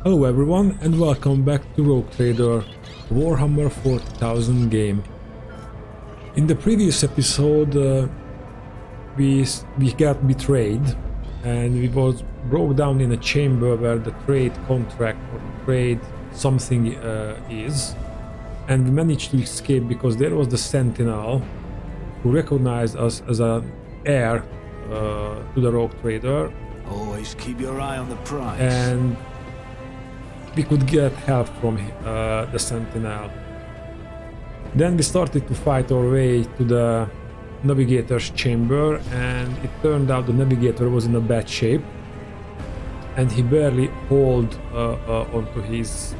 Hello everyone and welcome back to Rogue Trader Warhammer 40,000 game. In the previous episode we got betrayed and we was broke down in a chamber where the trade contract or trade something is, and we managed to escape because there was the sentinel who recognized us as an heir to the Rogue Trader. Always keep your eye on the prize. And we could get help from the sentinel. Then we started to fight our way to the navigator's chamber, and it turned out the navigator was in a bad shape and he barely held onto his,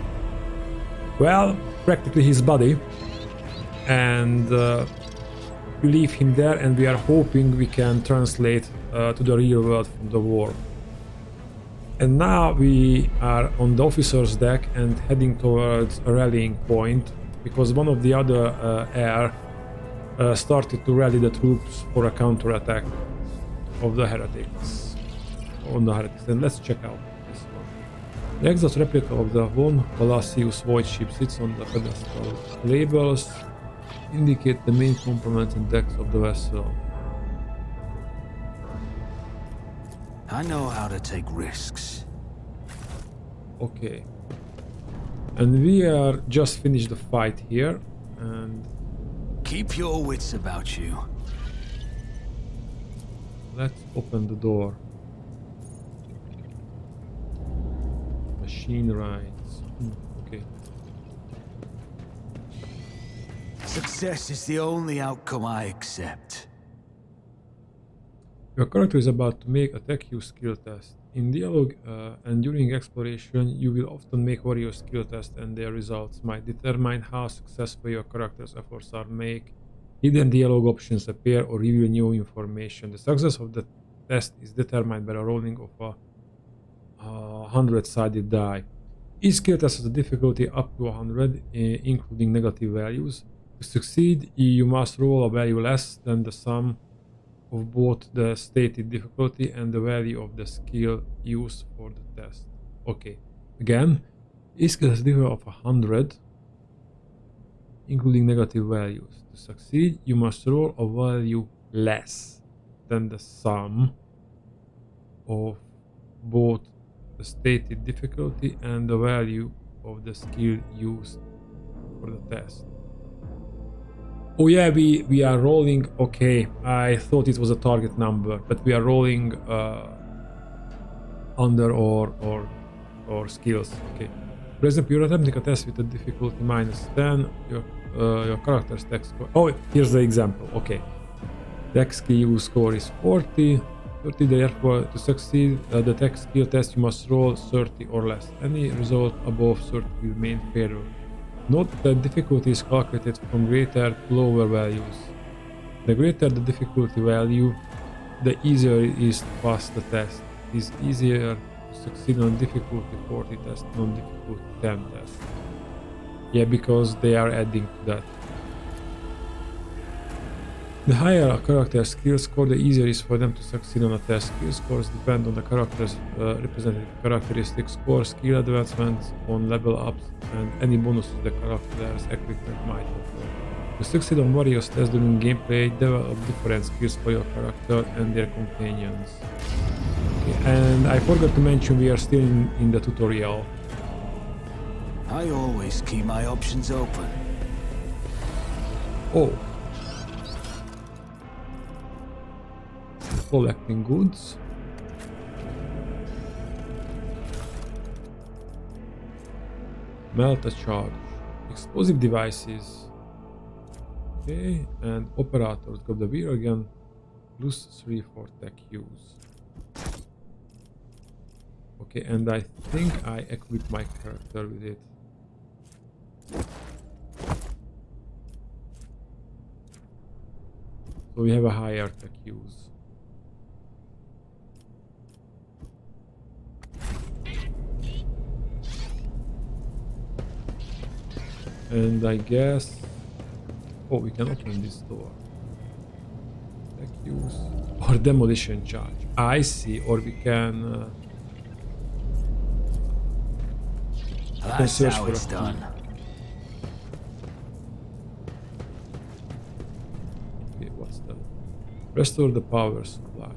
well, practically his body, and we leave him there, and we are hoping we can translate to the real world from the war. And now we are on the officer's deck and heading towards a rallying point because one of the other air started to rally the troops for a counterattack of the heretics. And let's check out this one. The exhaust replica of the Von Palacios void ship sits on the pedestal. Labels indicate the main components and decks of the vessel. I know how to take risks. Okay. And we are just finished the fight here, and Keep your wits about you. let's open the door. Machine rights. Okay. Success is the only outcome I accept. Your character is about to make a tech use skill test. In dialogue and during exploration, you will often make various skill tests, and their results might determine how successful your character's efforts are made. Hidden dialogue options appear or reveal new information. The success of the test is determined by the rolling of a 100-sided die. Each skill test has a difficulty up to 100, including negative values. To succeed, you must roll a value less than the sum of both the stated difficulty and the value of the skill used for the test. Okay, again, each skill has a difficulty of 100, including negative values. To succeed, you must roll a value less than the sum of both the stated difficulty and the value of the skill used for the test. Oh yeah, we are rolling. Okay, I thought it was a target number, but we are rolling under or skills. Okay. For example, you're attempting a test with a difficulty -10. Your character's tech score. Oh, here's the example. Okay. Tech skill score is 40. Therefore, to succeed the tech skill test, you must roll 30 or less. Any result above 30 will remain failure. Note that difficulty is calculated from greater to lower values. The greater the difficulty value, the easier it is to pass the test. It is easier to succeed on difficulty 40 test than on difficulty 10 test. Yeah, because they are adding to that. The higher a character's skill score, the easier it is for them to succeed on a test. Skill scores depend on the character's representative characteristics, score, skill advancements, on level ups, and any bonuses the character's equipment might offer. To succeed on various tests during gameplay, develop different skills for your character and their companions. Okay, and I forgot to mention we are still in the tutorial. I always keep my options open. Oh. Collecting goods. Melt a charge. Explosive devices. Okay, and operators got the wheel again. +3 for tech use. Okay, and I think I equipped my character with it. So we have a higher tech use. And I guess... Oh, we can open this door. Tech use. Or demolition charge. I see. Or we can... That's search how for it's a key. done. Okay, what's that? Restore the power supply.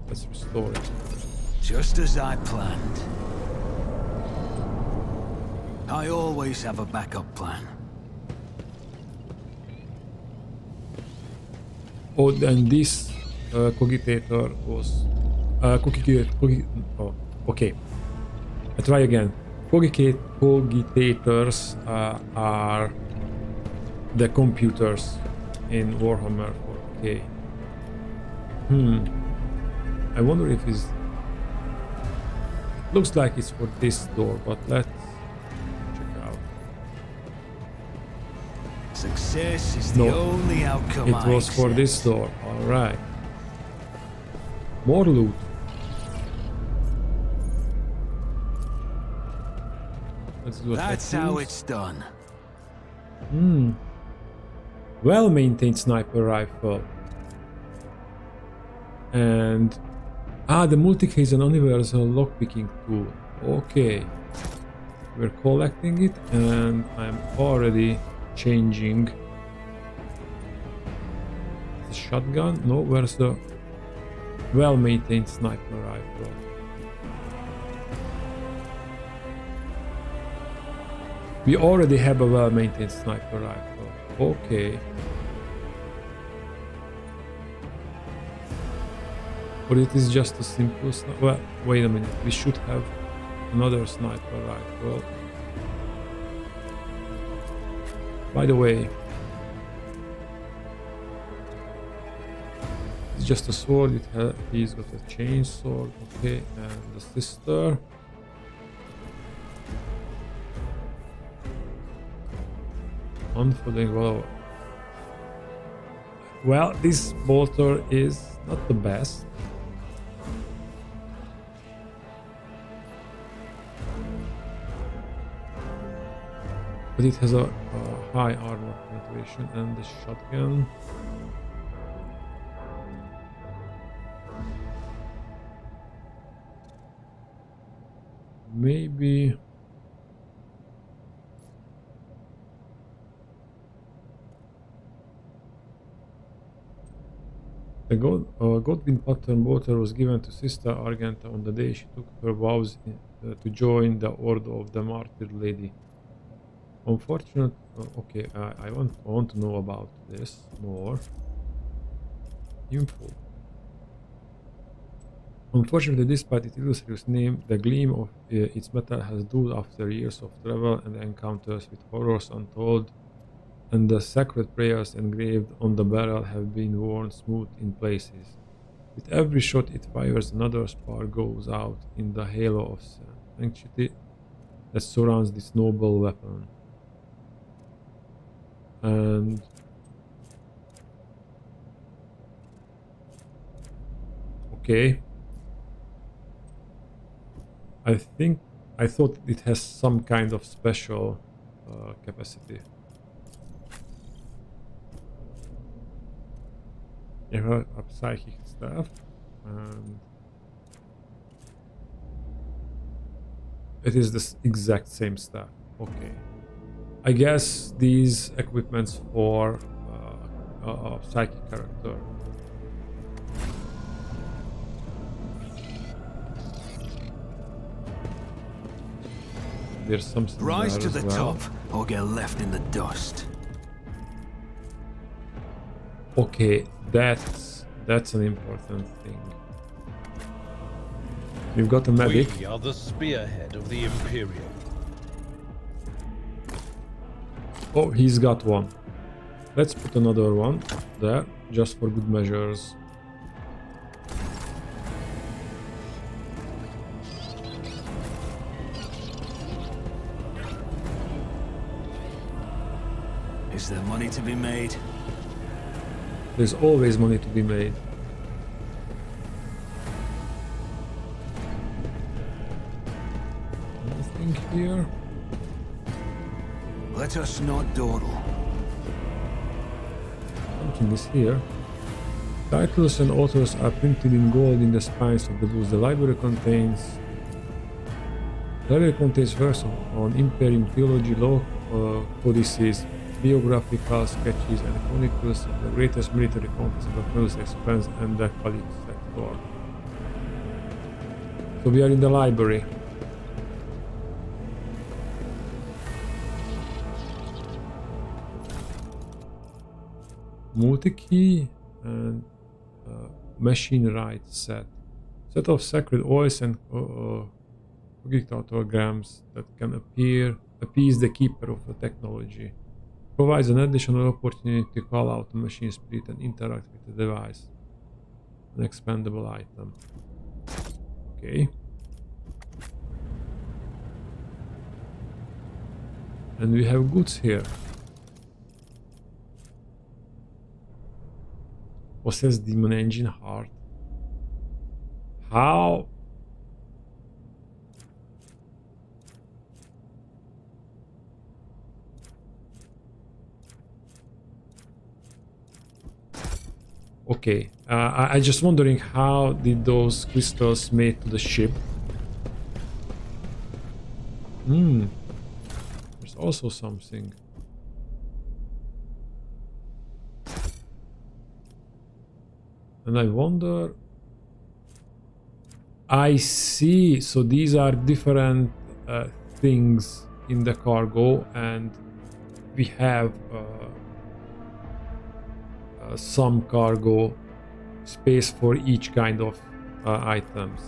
Let's restore it. Just as I planned. I always have a backup plan. Oh, and this cogitator was oh, okay. I try again. Cogitators are the computers in Warhammer 40k. I wonder if it's... It looks like it's for this door, but let's check out. Success is the only outcome It was for this door. All right. More loot. Let's do That's how it's done. Well-maintained sniper rifle. And the multi-key is an universal lockpicking tool. Okay. We're collecting it and I'm already changing the shotgun. No, where's the well-maintained sniper rifle? We already have a well-maintained sniper rifle. Okay. But it is just a simple sniper. Well, wait a minute. We should have another sniper rifle. By the way, it's just a sword. He's got a chainsaw. Okay, and the sister. Unfolding. Well, this bolter is not the best. But it has a high armor penetration and the shotgun. Maybe... The Godwin pattern bolter was given to Sister Argenta on the day she took her vows to join the Order of the Martyred Lady. Unfortunate. Okay, I want to know about this more. Info. Unfortunately, despite its illustrious name, the gleam of its metal has dulled after years of travel and encounters with horrors untold, and the sacred prayers engraved on the barrel have been worn smooth in places. With every shot it fires, another spark goes out in the halo of sanctity that surrounds this noble weapon. And okay, I thought it has some kind of special capacity. You have a psychic staff, and it is the exact same staff. Okay, I guess these equipments for a psychic character. There's something. Rise to the well. top or get left in the dust. Okay, that's an important thing. You've got a medic. We are the spearhead of the Imperium. Oh, he's got one. Let's put another one there, just for good measures. Is there money to be made? There's always money to be made. Anything here? Let us not dawdle. Something is here. Titles and authors are printed in gold in the spines of the books. The library contains The library contains works on Imperium theology, law, codices, biographical sketches, and chronicles of the greatest military conquests of the First Expanse and the Khalid sector. So we are in the library. Multi-key and machine right set. Set of sacred oils and cryptograms that can appease the keeper of the technology. Provides an additional opportunity to call out the machine spirit and interact with the device. An expendable item. Okay. And we have goods here. Possessed demon engine heart. How? Okay, I just wondering how did those crystals made to the ship? There's also something. And I wonder... I see, so these are different things in the cargo, and we have some cargo space for each kind of items,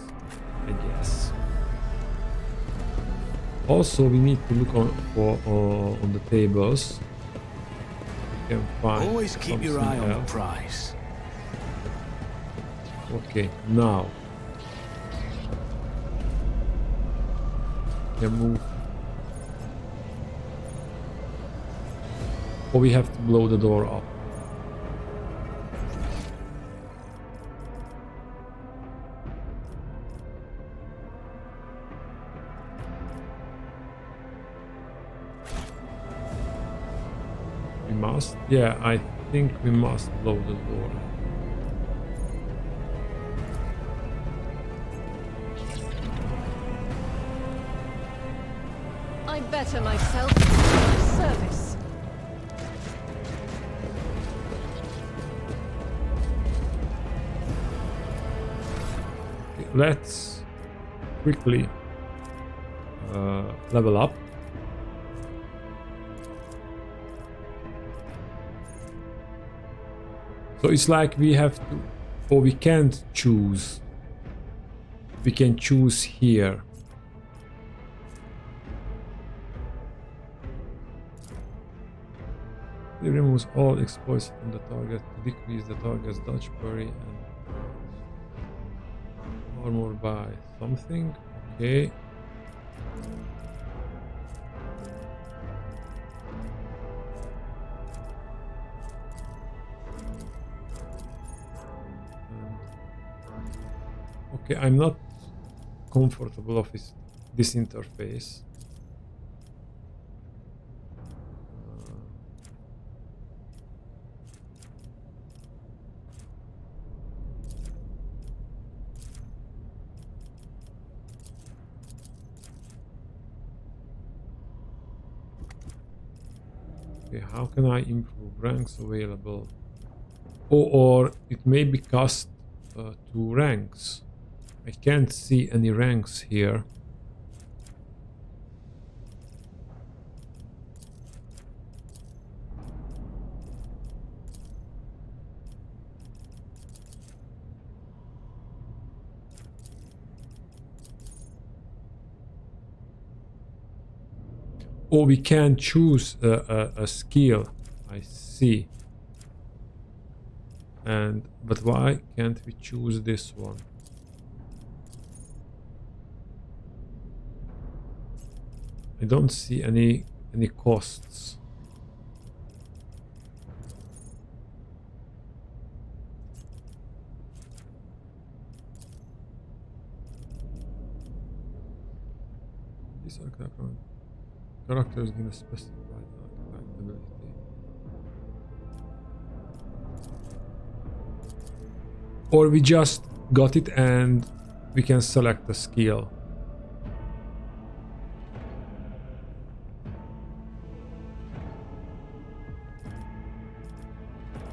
I guess. Also, we need to look on the tables. We can find Always keep your eye on else. the prize. Okay, now we can move. Or we have to blow the door up. We must? Yeah, I think we must blow the door. I better myself for service. Okay, let's quickly level up. So it's like we have to, or we can't choose. We can choose here. It removes all exploits from the target to decrease the target's dodge, parry, and armor by something. Okay. Okay, I'm not comfortable of this interface. Okay, how can I improve ranks available? Or it may be cast to ranks. I can't see any ranks here. Oh, we can choose a skill. I see. But why can't we choose this one? I don't see any costs. These are characters gain a specified ability. Or we just got it and we can select a skill.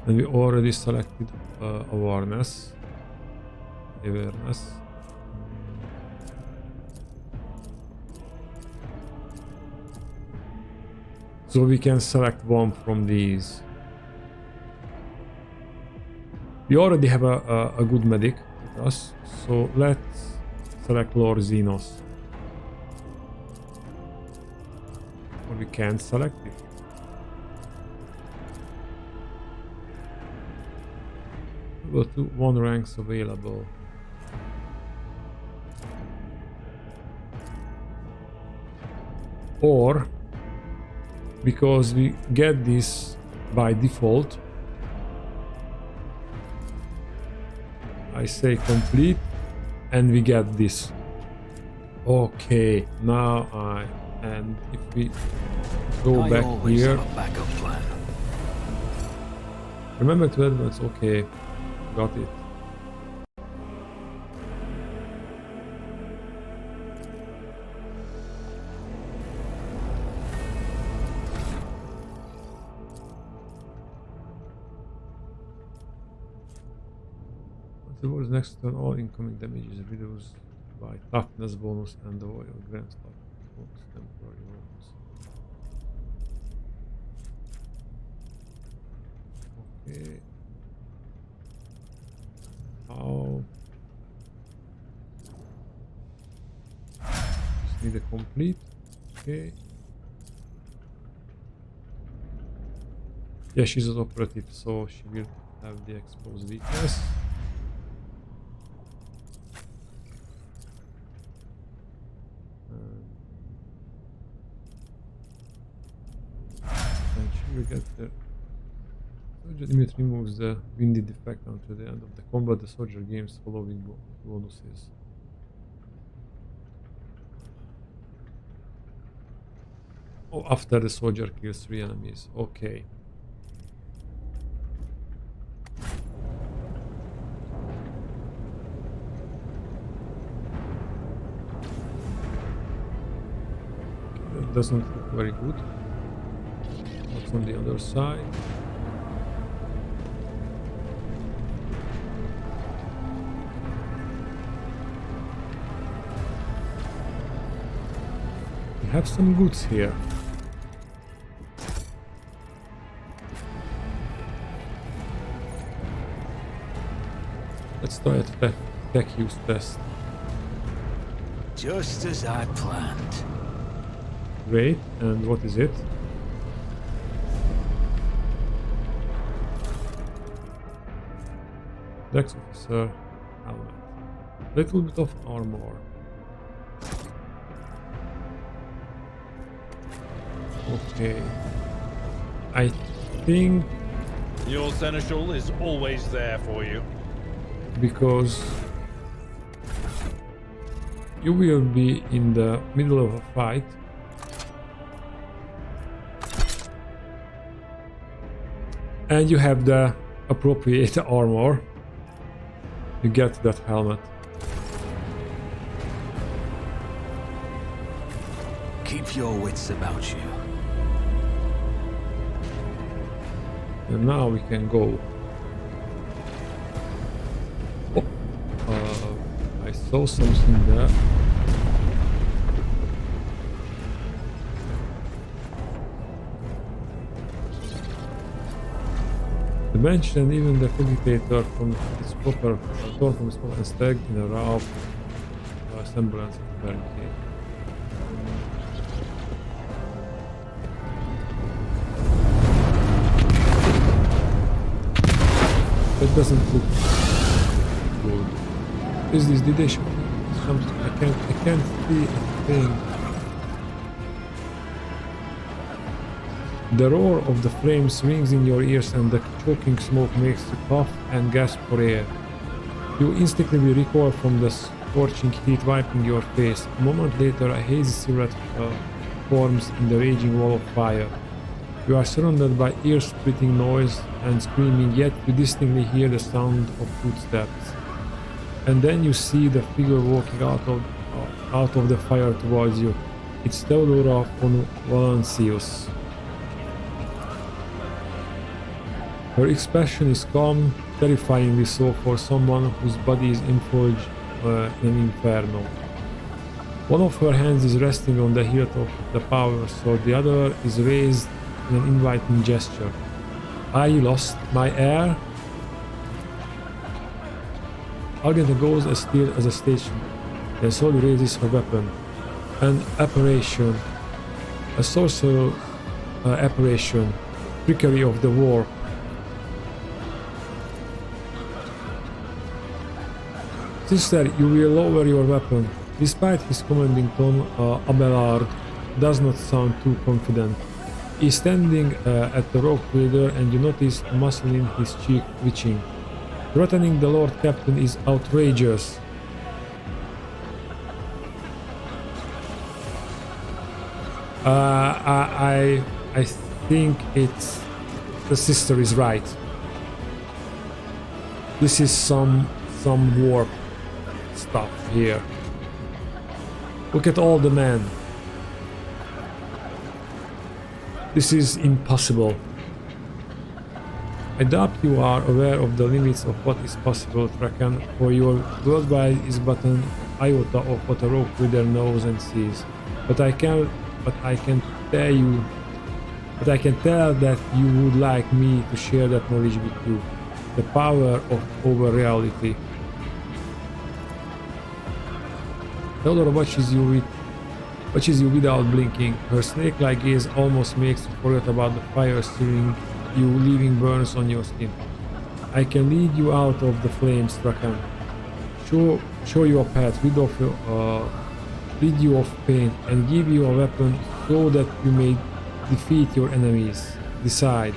And we already selected awareness. So we can select one from these. We already have a good medic with us, so let's select Lord Xenos. Or we can't select it. Level 2, 1 ranks available. Or, because we get this by default, I say complete and we get this. Okay, now and if we go I back always here, have a backup plan. remember to advance. Okay, got it. The word's next turn, all incoming damage is reduced by toughness bonus and the oil grants toughness bonus temporary bonus. Okay. How? Just need a complete. Okay. Yeah, she's an operative, so she will have the exposed weakness. And she will get the soldier limit removes the winded effect until the end of the combat. The soldier gains following bonuses. Oh, after the soldier kills 3 enemies. Okay. That doesn't look very good. What's on the other side? We have some goods here. Let's try a tech use test. Just as I planned. Great, and what is it? Dex officer helmet. Little bit of armor. Okay. I think Your seneschal is always there for you. because you will be in the middle of a fight. And you have the appropriate armor. You get that helmet. Keep your wits about you. And now we can go. Oh, I saw something there. The bench and even the cogitator from its proper torn from its proper and stag in a raw semblance of barricade. That doesn't look good. Is this? Did they show something? I can't see a thing. The roar of the flame swings in your ears and the choking smoke makes you cough and gasp for air. You instinctively recoil from the scorching heat wiping your face. A moment later, a hazy silhouette forms in the raging wall of fire. You are surrounded by ear-splitting noise and screaming, yet you distinctly hear the sound of footsteps. And then you see the figure walking out of the fire towards you. It's Theodora von Valancius. Her expression is calm, terrifyingly so for someone whose body is infulged in an inferno. One of her hands is resting on the hilt of the power sword, the other is raised in an inviting gesture. Are you lost, my heir? Argenta goes as still as a statue, then slowly raises her weapon. An apparition, a sorcerer apparition, trickery of the war. Sister, you will lower your weapon. Despite his commanding tone, Abelard does not sound too confident. He is standing at the rope leader and you notice a muscle in his cheek twitching. Threatening the Lord Captain is outrageous. I think it's... the sister is right. This is some warp stuff here. Look at all the men. This is impossible. I doubt you are aware of the limits of what is possible, Kraken, for your worldwide is but an iota of what a rope reader knows and sees. But I can tell that you would like me to share that knowledge with you. The power of over reality. Theodora watches you without blinking. Her snake-like gaze almost makes you forget about the fire searing you, leaving burns on your skin. I can lead you out of the flames, Rakan. Show you a path, rid you of pain, and give you a weapon so that you may defeat your enemies. Decide.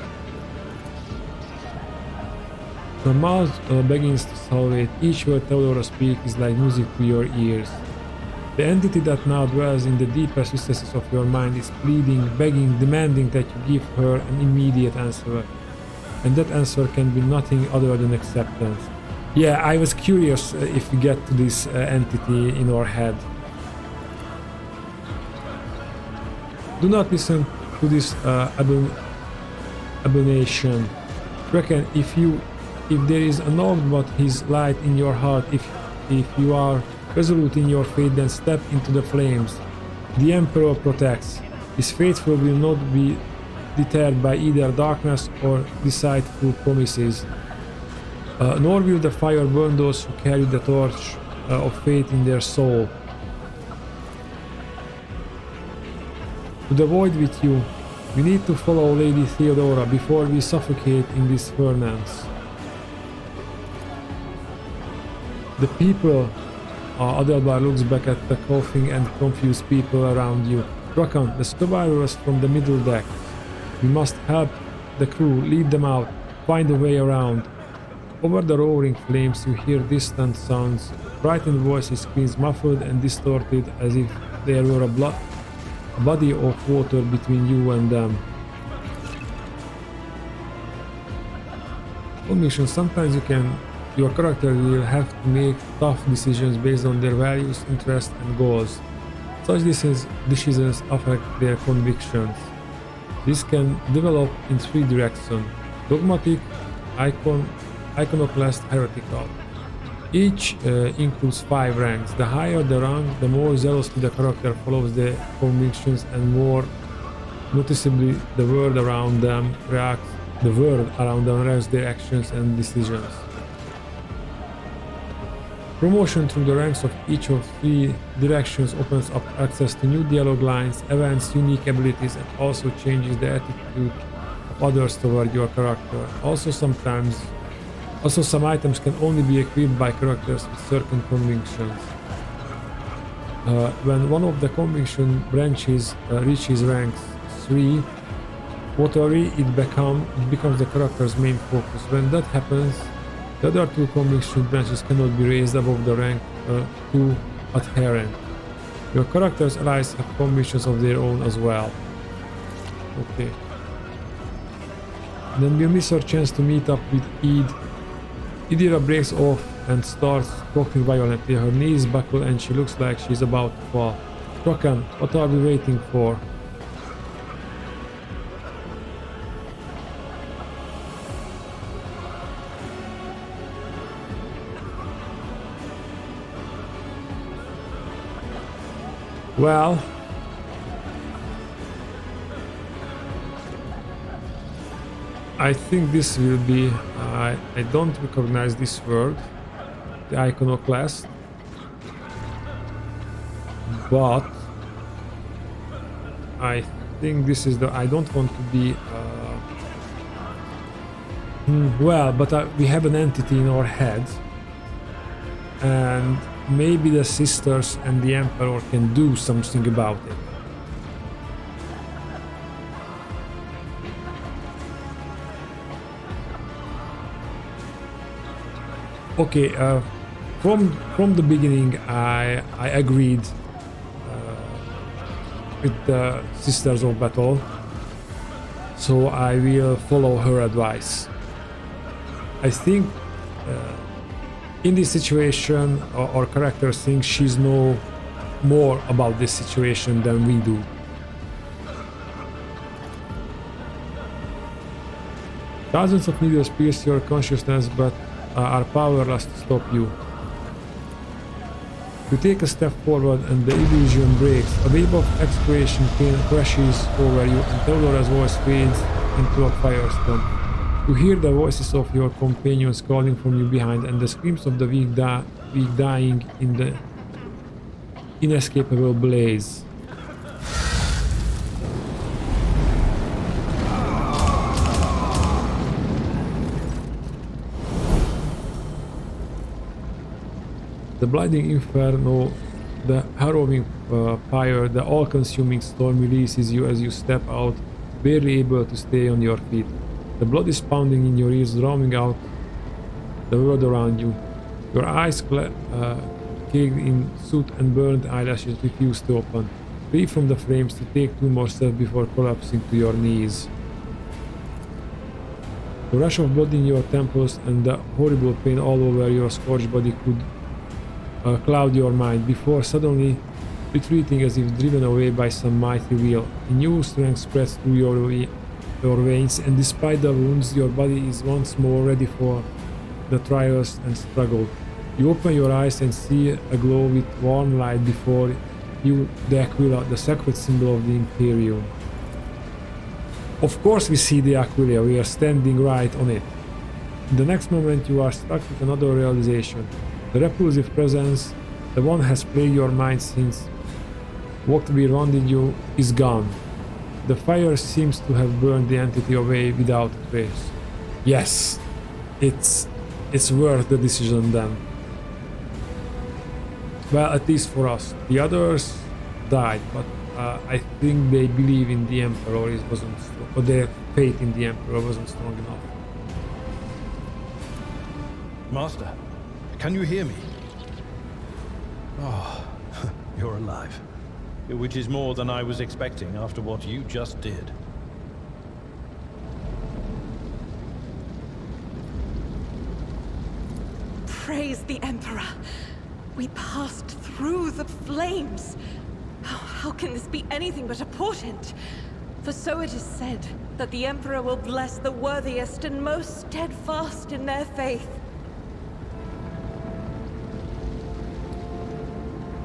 Her mouth begins to salivate. Each word Theodora speaks is like music to your ears. The entity that now dwells in the deepest recesses of your mind is pleading, begging, demanding that you give her an immediate answer. And that answer can be nothing other than acceptance. Yeah, I was curious if we get to this entity in our head. Do not listen to this abomination. Reckon if there is naught but his light in your heart, if you are resolute in your faith, then step into the flames. The Emperor protects. His faithful will not be deterred by either darkness or deceitful promises. Nor will the fire burn those who carry the torch of faith in their soul. To the void with you. We need to follow Lady Theodora before we suffocate in this furnace. The people... Adelbar looks back at the coughing and confused people around you. Rakan, the survivors from the middle deck. We must help the crew, lead them out, find a way around. Over the roaring flames you hear distant sounds, frightened voices screams muffled and distorted as if there were a body of water between you and them. On mission, sometimes your character will have to make tough decisions based on their values, interests and goals. Such decisions affect their convictions. This can develop in three directions: dogmatic, iconoclast, heretical. Each includes 5 ranks. The higher the rank, the more zealously the character follows their convictions and more noticeably the world around them reacts their actions and decisions. Promotion through the ranks of each of 3 directions opens up access to new dialogue lines, events, unique abilities, and also changes the attitude of others toward your character. Also some items can only be equipped by characters with certain convictions. When one of the conviction branches reaches rank 3, totally it becomes the character's main focus. When that happens, the other 2 conviction branches cannot be raised above the rank 2 adherent. Your character's allies have convictions of their own as well. Okay. Then we'll miss our chance to meet up with Ed. Idira breaks off and starts talking violently. Her knees buckle and she looks like she's about to fall. Kraken, what are we waiting for? Well, I think this will be... I don't recognize this word, the iconoclast, but I think this is the... I don't want to be... well, but we have an entity in our head, and maybe the sisters and the Emperor can do something about it. Okay, from the beginning I agreed with the Sisters of Battle, so I will follow her advice. I think in this situation our character thinks she's know more about this situation than we do. Thousands of needles pierce your consciousness but are powerless to stop you. You take a step forward and the illusion breaks. A wave of excretion pain crashes over you and Theodora's voice fades into a firestorm. You hear the voices of your companions calling from you behind and the screams of the weak dying in the inescapable blaze. The blinding inferno, the harrowing fire, the all-consuming storm releases you as you step out, barely able to stay on your feet. The blood is pounding in your ears, drowning out the world around you. Your eyes caked in soot and burned eyelashes refuse to open. Free from the flames to take 2 more steps before collapsing to your knees. The rush of blood in your temples and the horrible pain all over your scorched body could cloud your mind before suddenly retreating as if driven away by some mighty will. A new strength spreads through your veins, and despite the wounds, your body is once more ready for the trials and struggle. You open your eyes and see a glow with warm light before you, the Aquila, the sacred symbol of the Imperium. Of course we see the Aquila, we are standing right on it. In the next moment you are struck with another realization. The repulsive presence, the one has plagued your mind since what surrounded you, is gone. The fire seems to have burned the entity away without a trace. Yes, it's worth the decision then. Well, at least for us. The others died, but I think they believe in the Emperor wasn't strong, or their faith in the Emperor wasn't strong enough. Master, can you hear me? Oh, you're alive. Which is more than I was expecting after what you just did. Praise the Emperor. We passed through the flames. How can this be anything but a portent? For so it is said that the Emperor will bless the worthiest and most steadfast in their faith.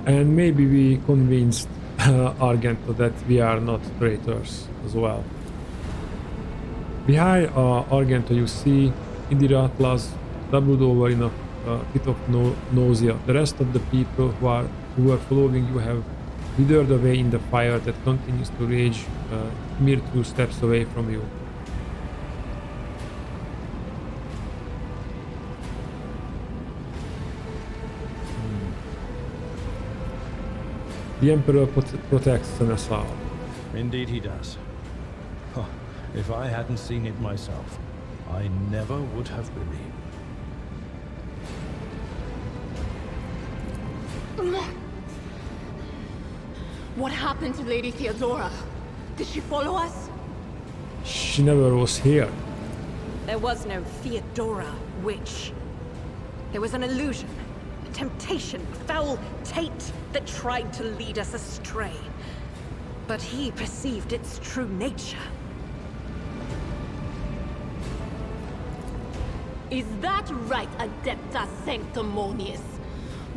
And maybe we convinced Argento that we are not traitors as well. Behind Argento you see Indira Plus doubled over in a fit of nausea. The rest of the people who were following you have withered away in the fire that continues to rage mere 2 steps away from you. The Emperor protects Seneschal. Indeed he does. Huh. If I hadn't seen it myself, I never would have believed. What happened to Lady Theodora? Did she follow us? She never was here. There was no Theodora, witch. There was an illusion, a temptation, a foul taint that tried to lead us astray. But he perceived its true nature. Is that right, Adepta Sanctimonious?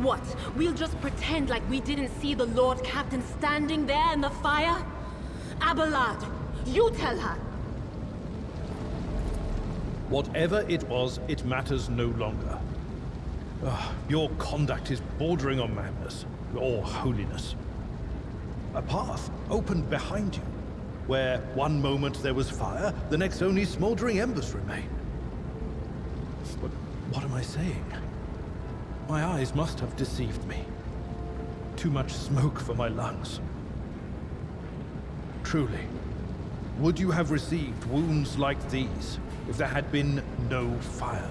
What? We'll just pretend like we didn't see the Lord Captain standing there in the fire? Abelard, you tell her. Whatever it was, it matters no longer. Your conduct is bordering on madness, or holiness. A path opened behind you, where one moment there was fire, the next only smoldering embers remain. But what am I saying? My eyes must have deceived me. Too much smoke for my lungs. Truly, would you have received wounds like these if there had been no fire?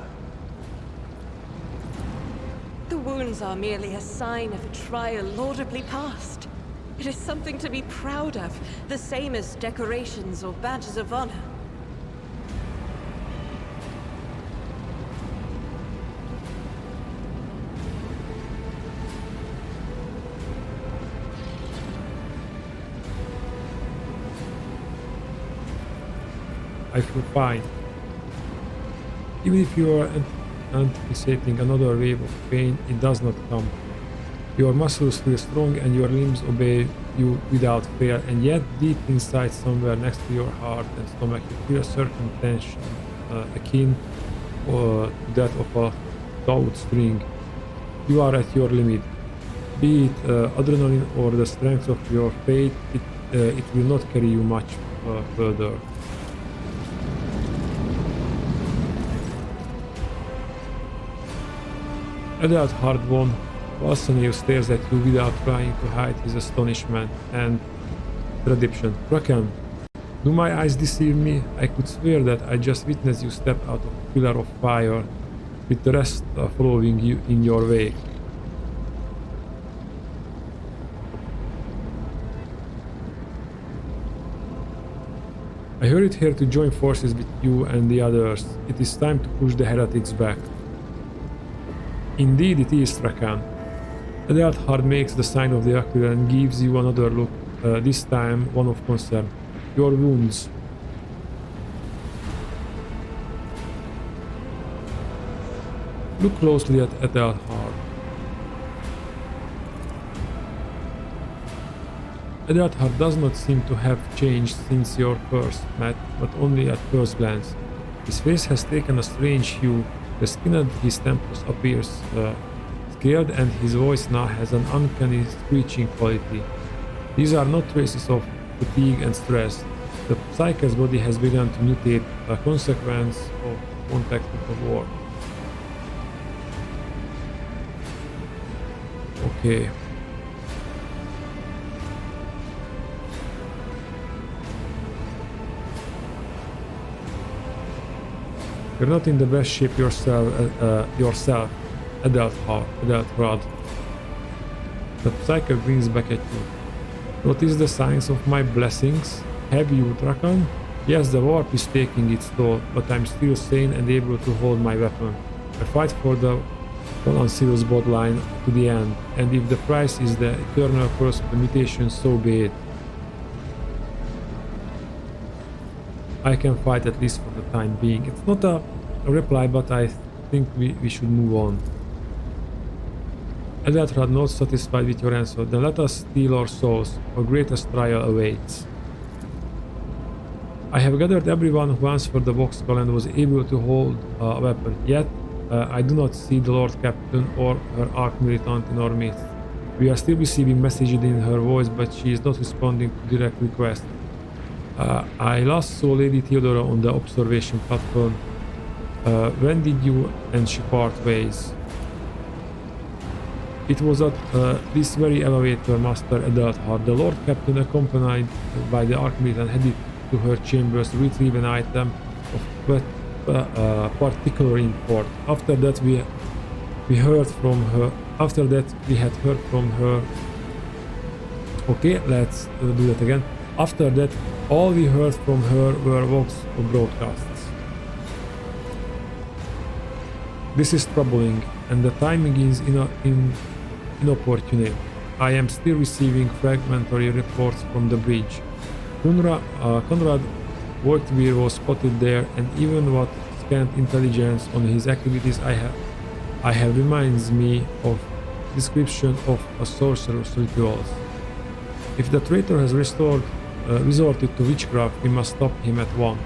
The wounds are merely a sign of a trial laudably passed. It is something to be proud of, the same as decorations or badges of honor. I feel fine. Even if you are anticipating another wave of pain, it does not come. Your muscles feel strong and your limbs obey you without fear, and yet deep inside, somewhere next to your heart and stomach, you feel a certain tension, akin to that of a taut string. You are at your limit. Be it adrenaline or the strength of your faith, it will not carry you much further. Adult Hardwon, Valsaneo stares at you without trying to hide his astonishment and tradition. Rakan, do my eyes deceive me? I could swear that I just witnessed you step out of a pillar of fire, with the rest following you in your wake. I hurried here to join forces with you and the others. It is time to push the heretics back. Indeed it is, Rakan. Edelhard makes the sign of the Aquila and gives you another look, this time one of concern. Your wounds. Look closely at Edelhard. Edelhard does not seem to have changed since your first met, but only at first glance. His face has taken a strange hue. The skin at his temples appears scared, and his voice now has an uncanny screeching quality. These are not traces of fatigue and stress. The psyker's body has begun to mutate, a consequence of contact with the war. Okay. You're not in the best shape yourself, Edelhard. The Psyker grins back at you. Notice the signs of my blessings? Have you, Drakan? Yes, the warp is taking its toll, but I'm still sane and able to hold my weapon. I fight for the one on Cyril's bloodline to the end, and if the price is the eternal curse of the mutation, so be it. I can fight at least for the time being. It's not a reply, but I think we should move on. Edelhard, not satisfied with your answer. Then let us steal our souls. Our greatest trial awaits. I have gathered everyone who answered the vox call and was able to hold a weapon. Yet, I do not see the Lord Captain or her Arch Militant in our midst. We are still receiving messages in her voice, but she is not responding to direct requests. I last saw Lady Theodora on the observation platform. When did you and she part ways? It was at this very elevator, Master Edelhard. The Lord Captain, accompanied by the Archmilitant, headed to her chambers to retrieve an item of particular import. After that, we heard from her. After that, we had heard from her. Okay, let's do that again. After that, all we heard from her were vox broadcasts. This is troubling, and the timing is inopportune. I am still receiving fragmentary reports from the bridge. Conrad Voigtweir was spotted there, and even what scant intelligence on his activities I have reminds me of description of a sorcerer's rituals. If the traitor has resorted to witchcraft, we must stop him at once.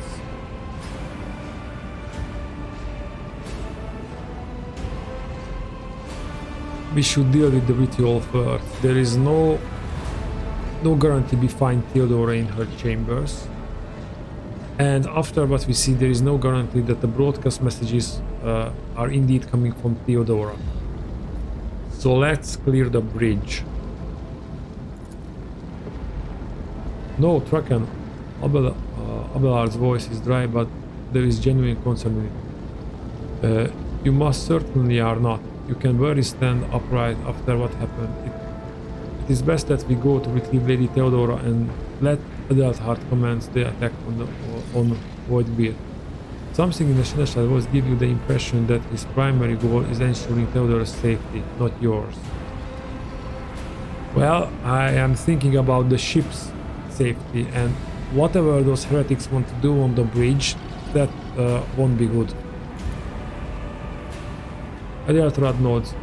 We should deal with the ritual first. There is no guarantee we find Theodora in her chambers. And after what we see, there is no guarantee that the broadcast messages are indeed coming from Theodora. So let's clear the bridge. No, Traken. Abelard's voice is dry, but there is genuine concern in it. You most certainly are not. You can barely stand upright after what happened. It is best that we go to retrieve Lady Theodora and let Adelhard commence the attack on Voidbeard. Something in the Seneschal's voice gives you the impression that his primary goal is ensuring Theodora's safety, not yours. Well, I am thinking about the ship's safety, and whatever those heretics want to do on the bridge, that won't be good. Adelhard nods.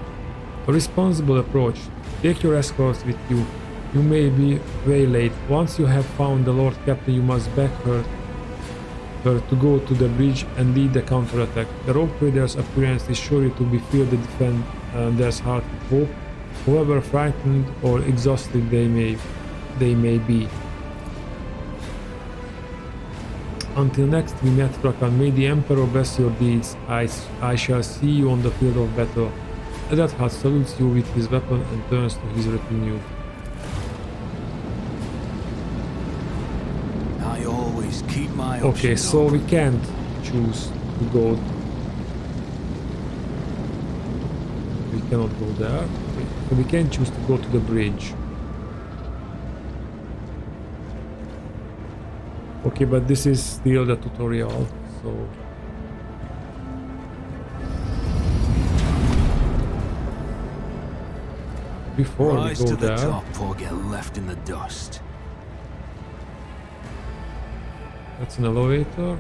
A responsible approach. Take your escorts with you. You may be waylaid. Once you have found the Lord Captain, you must back her to go to the bridge and lead the counterattack. The rogue traders' appearance is sure to be filled the defender's heart with hope, however frightened or exhausted they may be. Until next we met, Rakan, may the Emperor bless your deeds. I shall see you on the field of battle. Adelhard salutes you with his weapon and turns to his retinue. I always keep my Okay, options so open. we can't choose to go. We cannot go there. Okay. So we can choose to go to the bridge. Okay, but this is still the tutorial, so... Before Rise we go to the there... top or get left in the dust. That's an elevator.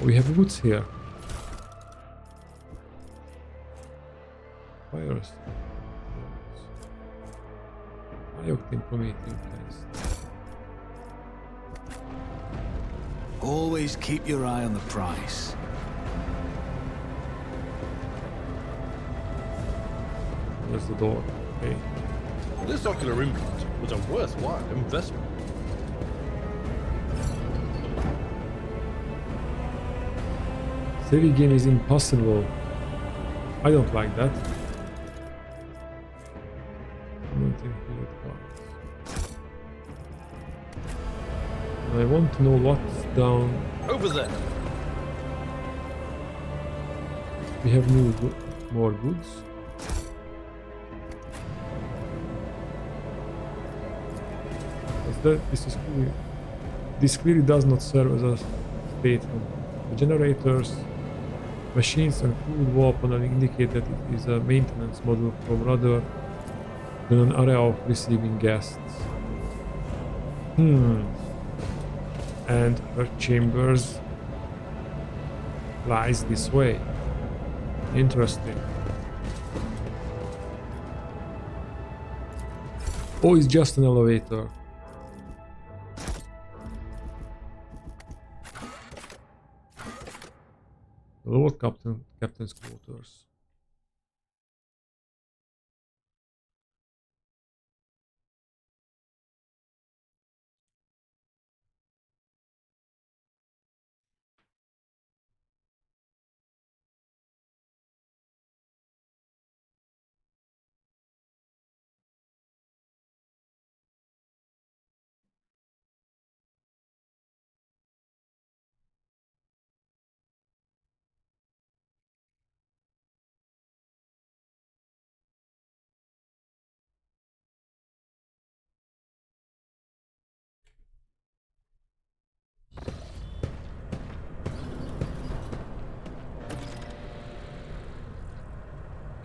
Oh, we have goods here. Fires. Ioctane Prometheus cast. Always keep your eye on the price. There's the door. Okay. This ocular implant was a worthwhile investment. Saving game is impossible. I don't like that. I want to know what's down. Over there. We have more goods. This clearly does not serve as a statement. The generators, machines and crude wall panel indicate that it is a maintenance module from rather than an area of receiving guests. And her chambers lies this way. Interesting. Oh, it's just an elevator. Lord Captain's quarters.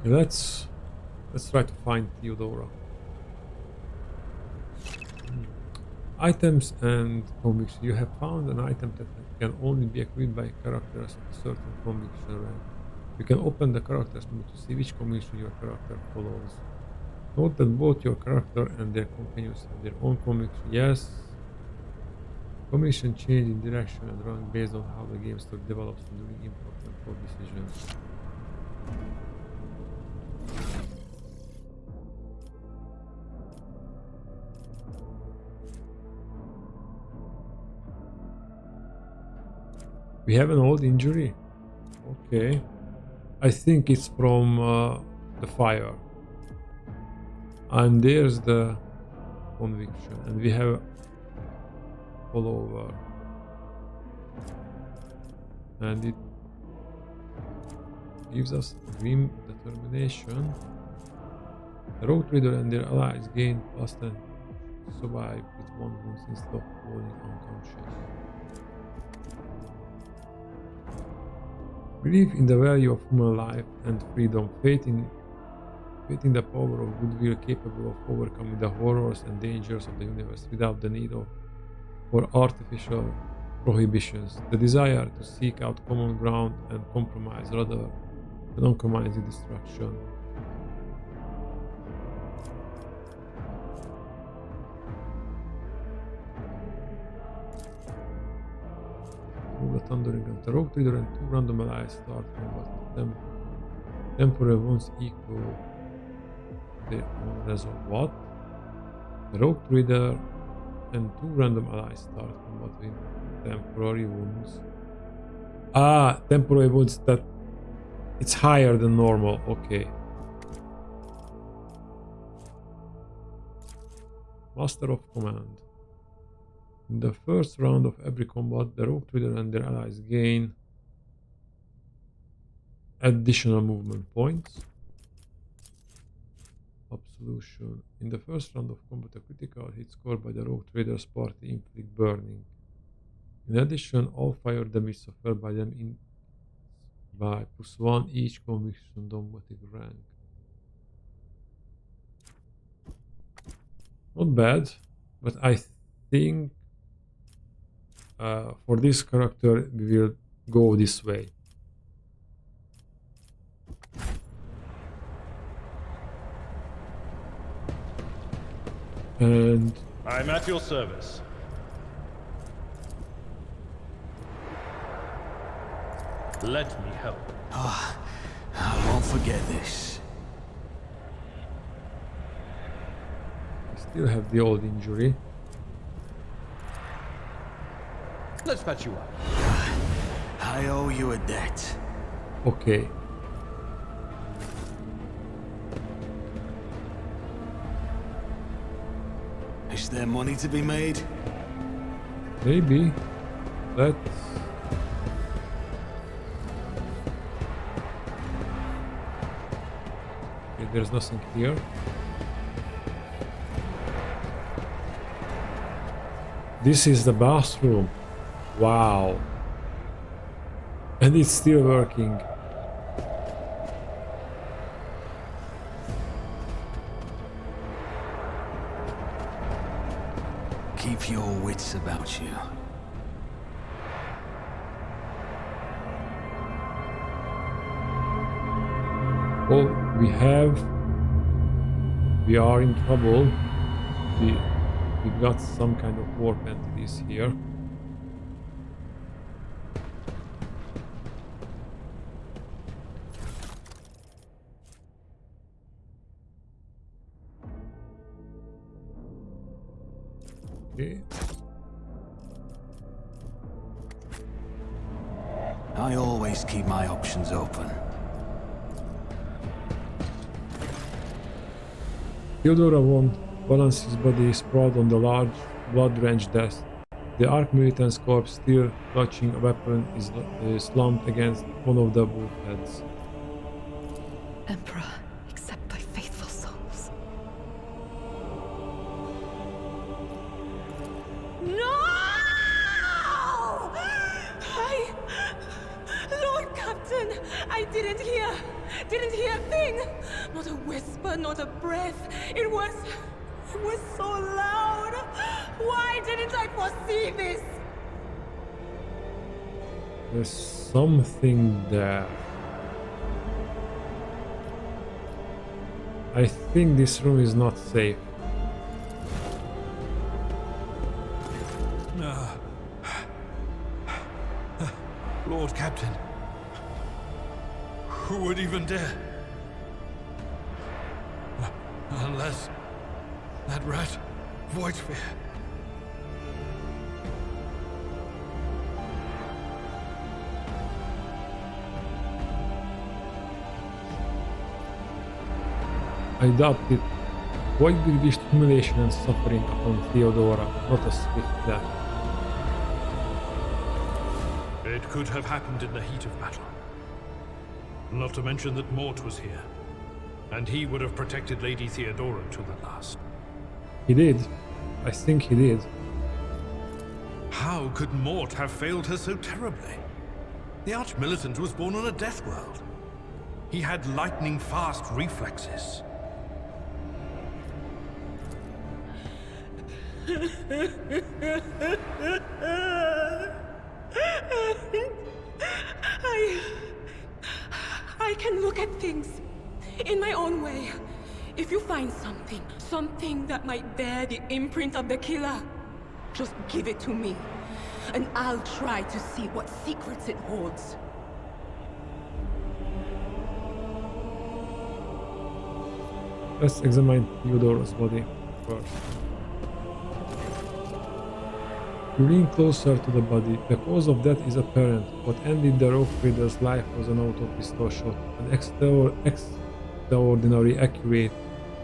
Okay, let's try to find Theodora. Items and conviction. You have found an item that can only be equipped by characters of a certain conviction rank. You can open the characters menu to see which conviction your character follows. Note that both your character and their companions have their own conviction. Yes. Conviction change in direction and rank based on how the game story develops and during important plot decisions. We have an old injury? Okay. I think it's from the fire. And there's the conviction. And we have follower. And it gives us grim determination. The road trader and their allies gain +10 to survive with 1 wound instead of falling unconscious. Belief in the value of human life and freedom, faith in the power of goodwill capable of overcoming the horrors and dangers of the universe without the need for artificial prohibitions, the desire to seek out common ground and compromise rather than uncompromising destruction. The Thundering Gun. The Rogue Trader and 2 random allies start combat. Temporary wounds equal their own result. What? The Rogue Trader and 2 random allies start combat with temporary wounds. Ah, temporary wounds that it's higher than normal. Okay. Master of Command. In the first round of every combat, the Rogue Trader and their allies gain additional movement points. Absolution. In the first round of combat, a critical hit scored by the Rogue Trader's party inflict burning. In addition, all fire damage suffered by them by +1 each conviction dogmatic rank. Not bad, but I think for this character we will go this way. And I'm at your service. Let me help. I won't forget this. I still have the old injury. Let's patch you up. I owe you a debt. Okay. Is there money to be made? Maybe. Let's... Okay, there's nothing here. This is the bathroom. Wow. And it's still working. Keep your wits about you. Well, we are in trouble. We got some kind of warp entities here. Okay. I always keep my options open. Theodora won't balance his body sprawled on the large, blood-drenched desk. The Arch Militant's corpse, still clutching a weapon, is slumped against one of the wolf heads. Emperor, accept thy faithful souls. No! Lord Captain, I didn't hear a thing. Not a whisper, not a breath. It was It was so loud! Why didn't I foresee this? There's something there. I think this room is not safe. Lord Captain, who would even dare? Unless that rat, Whitebeard. I doubt it. Whitebeard wished humiliation and suffering upon Theodora, not a swift death. It could have happened in the heat of battle. Not to mention that Mort was here, and he would have protected Lady Theodora to the last. He did. I think he did. How could Mort have failed her so terribly? The Arch-Militant was born on a death world. He had lightning-fast reflexes. I can look at things in my own way. If you find something that might bear the imprint of the killer, just give it to me, and I'll try to see what secrets it holds. Let's examine Theodora's body first. You lean closer to the body. The cause of death is apparent. What ended the rogue trader's life was an auto-pistol shot, an extraordinary accurate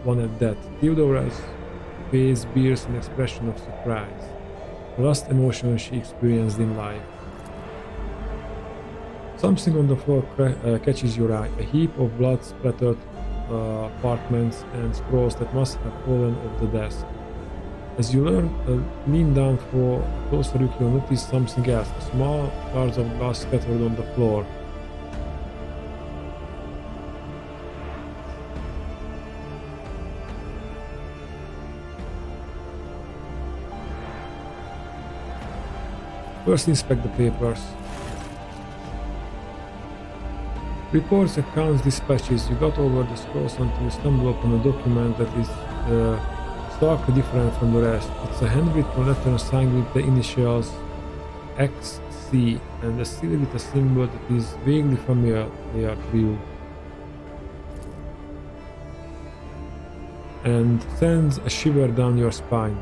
one at that. Theodora's face bears an expression of surprise, the last emotion she experienced in life. Something on the floor catches your eye, a heap of blood-splattered parchments and scrolls that must have fallen off the desk. As you lean down for a closer look, you'll notice something else, small shards of glass scattered on the floor. First, inspect the papers. Reports, accounts, dispatches. You got over the scrolls until you stumble upon a document that is starkly different from the rest. It's a handwritten letter signed with the initials XC and a seal with a symbol that is vaguely familiar to you, and sends a shiver down your spine.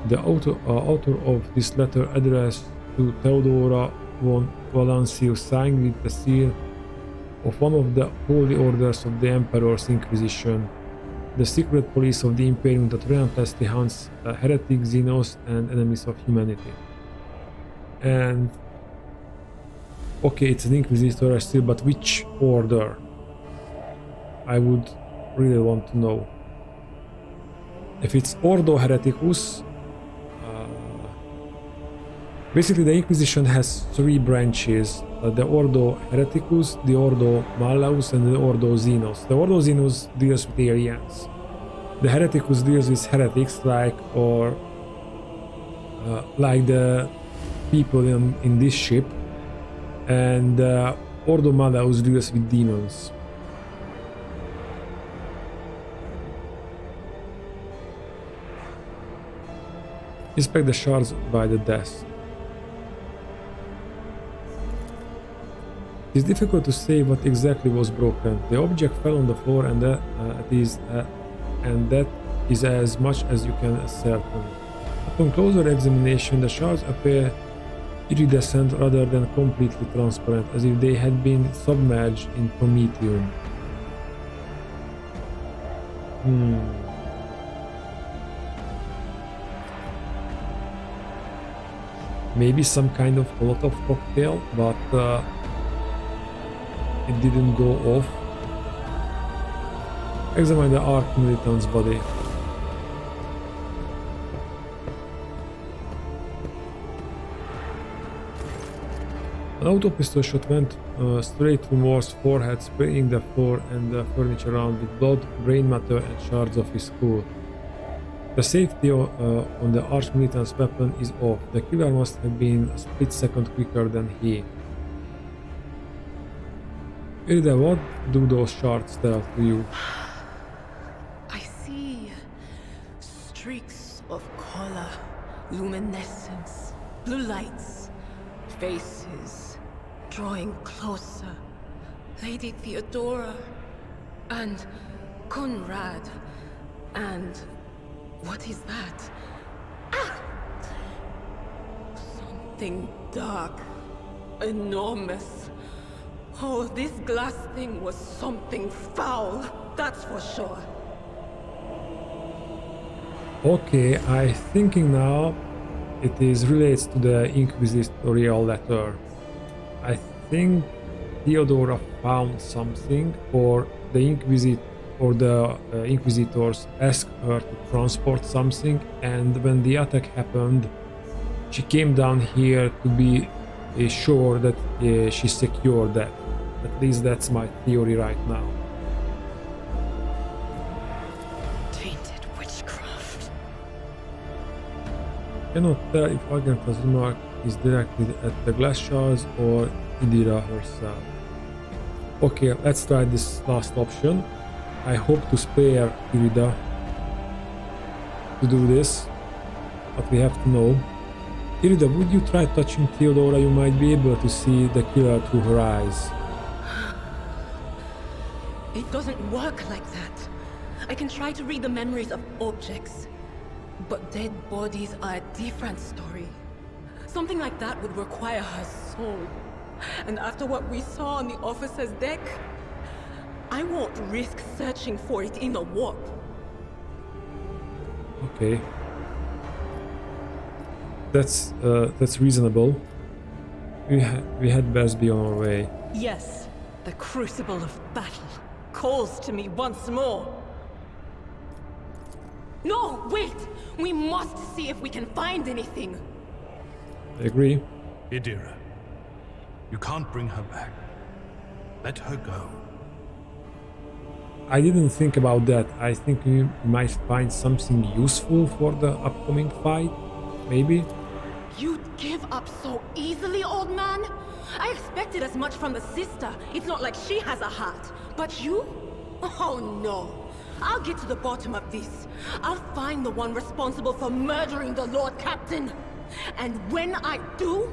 The author of this letter addressed to Theodora von Valancius, signed with the seal of one of the holy orders of the Emperor's Inquisition, the secret police of the Imperium that relentlessly hunts heretics, xenos, and enemies of humanity. And okay, it's an Inquisitor still, but which order? I would really want to know. If it's Ordo Hereticus, basically the Inquisition has three branches: the Ordo Hereticus, the Ordo Malleus, and the Ordo Xenos. The Ordo Xenos deals with Aryans. The Hereticus deals with heretics like the people in this ship, and Ordo Malleus deals with demons. Inspect the shards by the desk. It is difficult to say what exactly was broken. The object fell on the floor, and that is as much as you can ascertain. Upon closer examination, the shards appear iridescent rather than completely transparent, as if they had been submerged in promethium. Maybe some kind of Molotov cocktail, but it didn't go off. Examine the Arch-Militant's body. An auto-pistol shot went straight through Moore's forehead, spraying the floor and the furniture around with blood, brain matter, and shards of his skull. The safety on the Archmilitant's weapon is off. The killer must have been a split second quicker than he. Irida, what do those shards tell to you? I see streaks of color, luminescence, blue lights, faces drawing closer. Lady Theodora and Conrad and what is that? Ah! Something dark, enormous. Oh, this glass thing was something foul, that's for sure. Okay, I thinking now it is relates to the inquisitorial letter. I think Theodora found something, or the Inquisitors asked her to transport something, and when the attack happened, she came down here to be sure that she secured that. At least that's my theory right now. Tainted witchcraft. Cannot tell if Agatha's remark is directed at the glass shards or Idira herself. Okay, let's try this last option. I hope to spare Irida to do this, but we have to know. Irida, would you try touching Theodora? You might be able to see the killer through her eyes. It doesn't work like that. I can try to read the memories of objects, but dead bodies are a different story. Something like that would require her soul. And after what we saw on the officer's deck, I won't risk searching for it in a warp. Okay. That's reasonable. We had best be on our way. Yes, the crucible of battle calls to me once more. No, wait! We must see if we can find anything. I agree. Idira, you can't bring her back. Let her go. I didn't think about that. I think we might find something useful for the upcoming fight, maybe. You'd give up so easily, old man? I expected as much from the sister. It's not like she has a heart. But you? Oh no. I'll get to the bottom of this. I'll find the one responsible for murdering the Lord Captain. And when I do,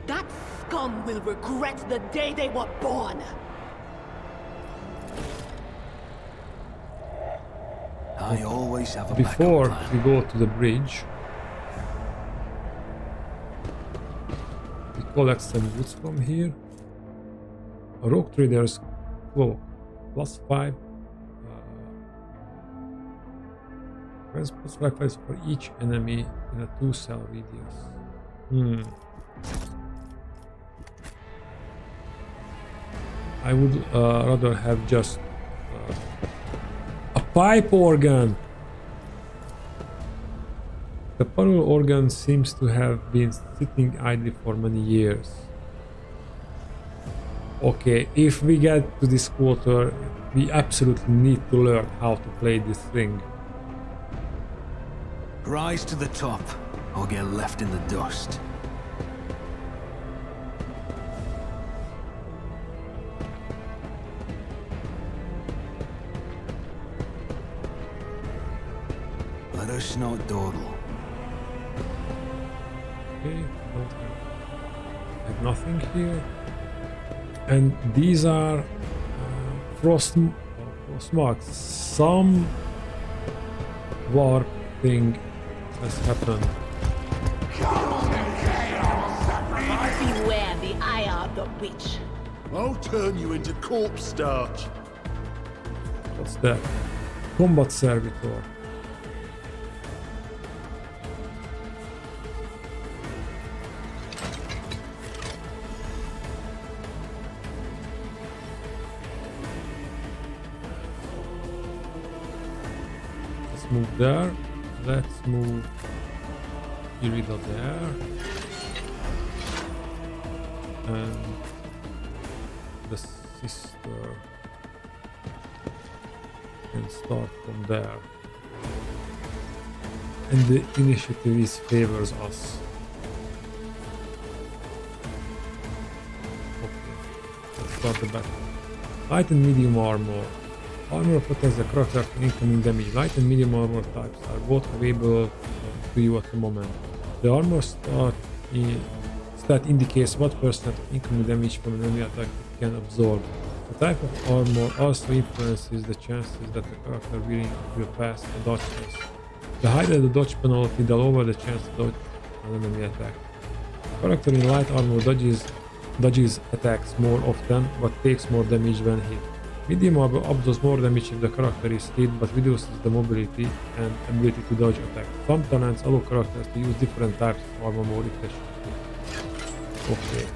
that scum will regret the day they were born. I always have a Before backup we plan. go to the bridge, we collect some goods from here. A rogue trader's cloak, +5. Transport sacrifice for each enemy in a 2-cell radius. I would rather have just a pipe organ. The parallel organ seems to have been sitting idly for many years. Okay, if we get to this quarter, we absolutely need to learn how to play this thing. Rise to the top, or get left in the dust. Let us not dawdle. Okay, don't have nothing here. And these are frost marks. Some warp thing has happened. Beware the eye of the witch. I'll turn you into corpse starch. What's that? Combat servitor. Let's move there. Let's move Irida there. And the sister can start from there. And the initiative is favors us. Okay, let's start the battle. Light and medium armor. Armor protects the character from incoming damage. Light and medium armor types are both available to you at the moment. The armor stat indicates what percent of incoming damage from an enemy attack it can absorb. The type of armor also influences the chances that the character will pass a dodge test. The higher the dodge penalty, the lower the chance to dodge an enemy attack. The character in light armor dodges attacks more often, but takes more damage when hit. Medium armor absorbs more damage if the character is hit, but reduces the mobility and ability to dodge attacks. Some talents allow characters to use different types of armor more efficiently. Okay.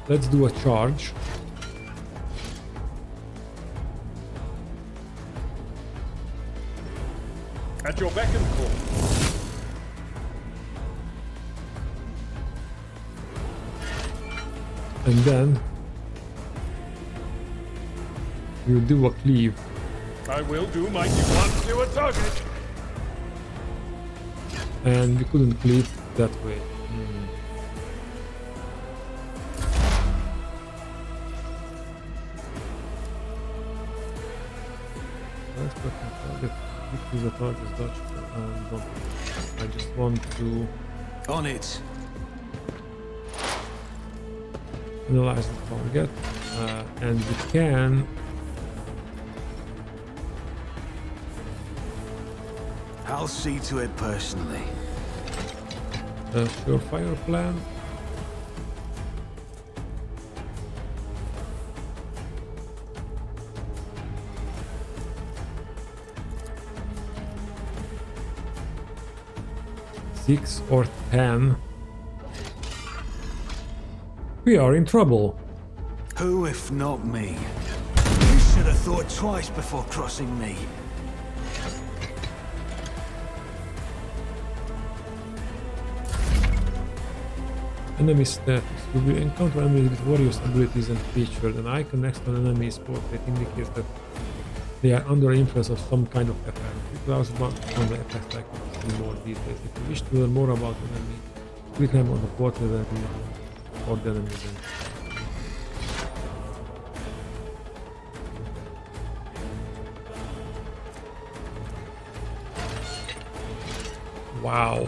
Let's do a charge. At your beck and call. And then we'll do a cleave. I will do my once to a target. And we couldn't cleave that way. Let's put the target. Decrease the target's dodge. I just want to On it. analyze the target, and we can I'll see to it personally. surefire plan. Six or 10. We are in trouble. Who if not me? You should have thought twice before crossing me. Enemy status. You will encounter enemies with various abilities and features. An icon next to an enemy's portrait indicates that they are under influence of some kind of effect. Click mouse button on the effect icon to see more details. If you wish to learn more about an enemy, click on the portrait or the enemy. Wow.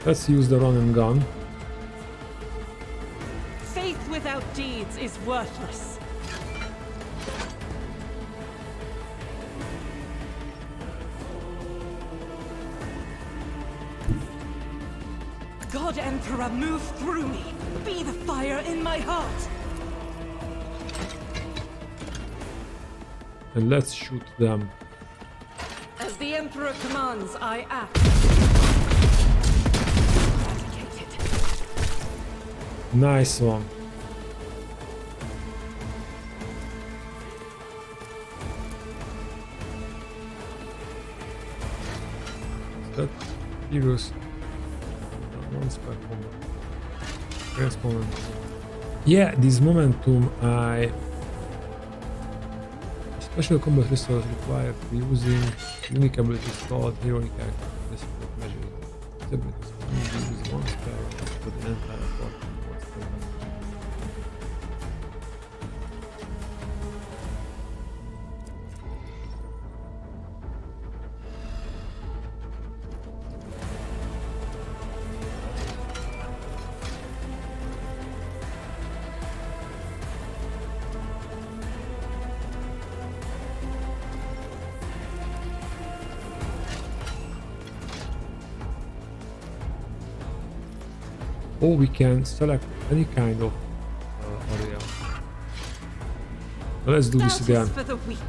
Let's use the run and gun. Faith without deeds is worthless. God Emperor, move through me. Be the fire in my heart. And let's shoot them. As the Emperor commands, I act. Eradicated. Nice one. That virus. Yeah, this momentum, special combat resource required for using unique abilities called heroic act. This measure. This ability can only use one spell for the entire party. Or we can select any kind of area. But let's do this That again. is for the weak.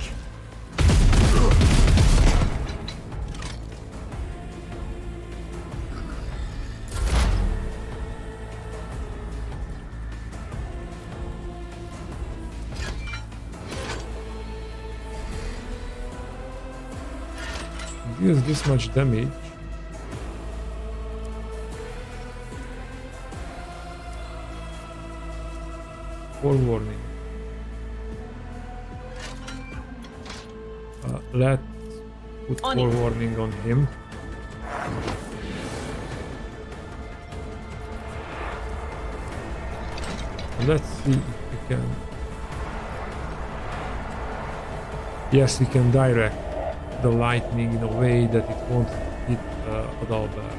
deals this much damage. Forewarning. Let's put forewarning on him. Let's see if we can. Yes, we can direct the lightning in a way that it won't hit Adalbert.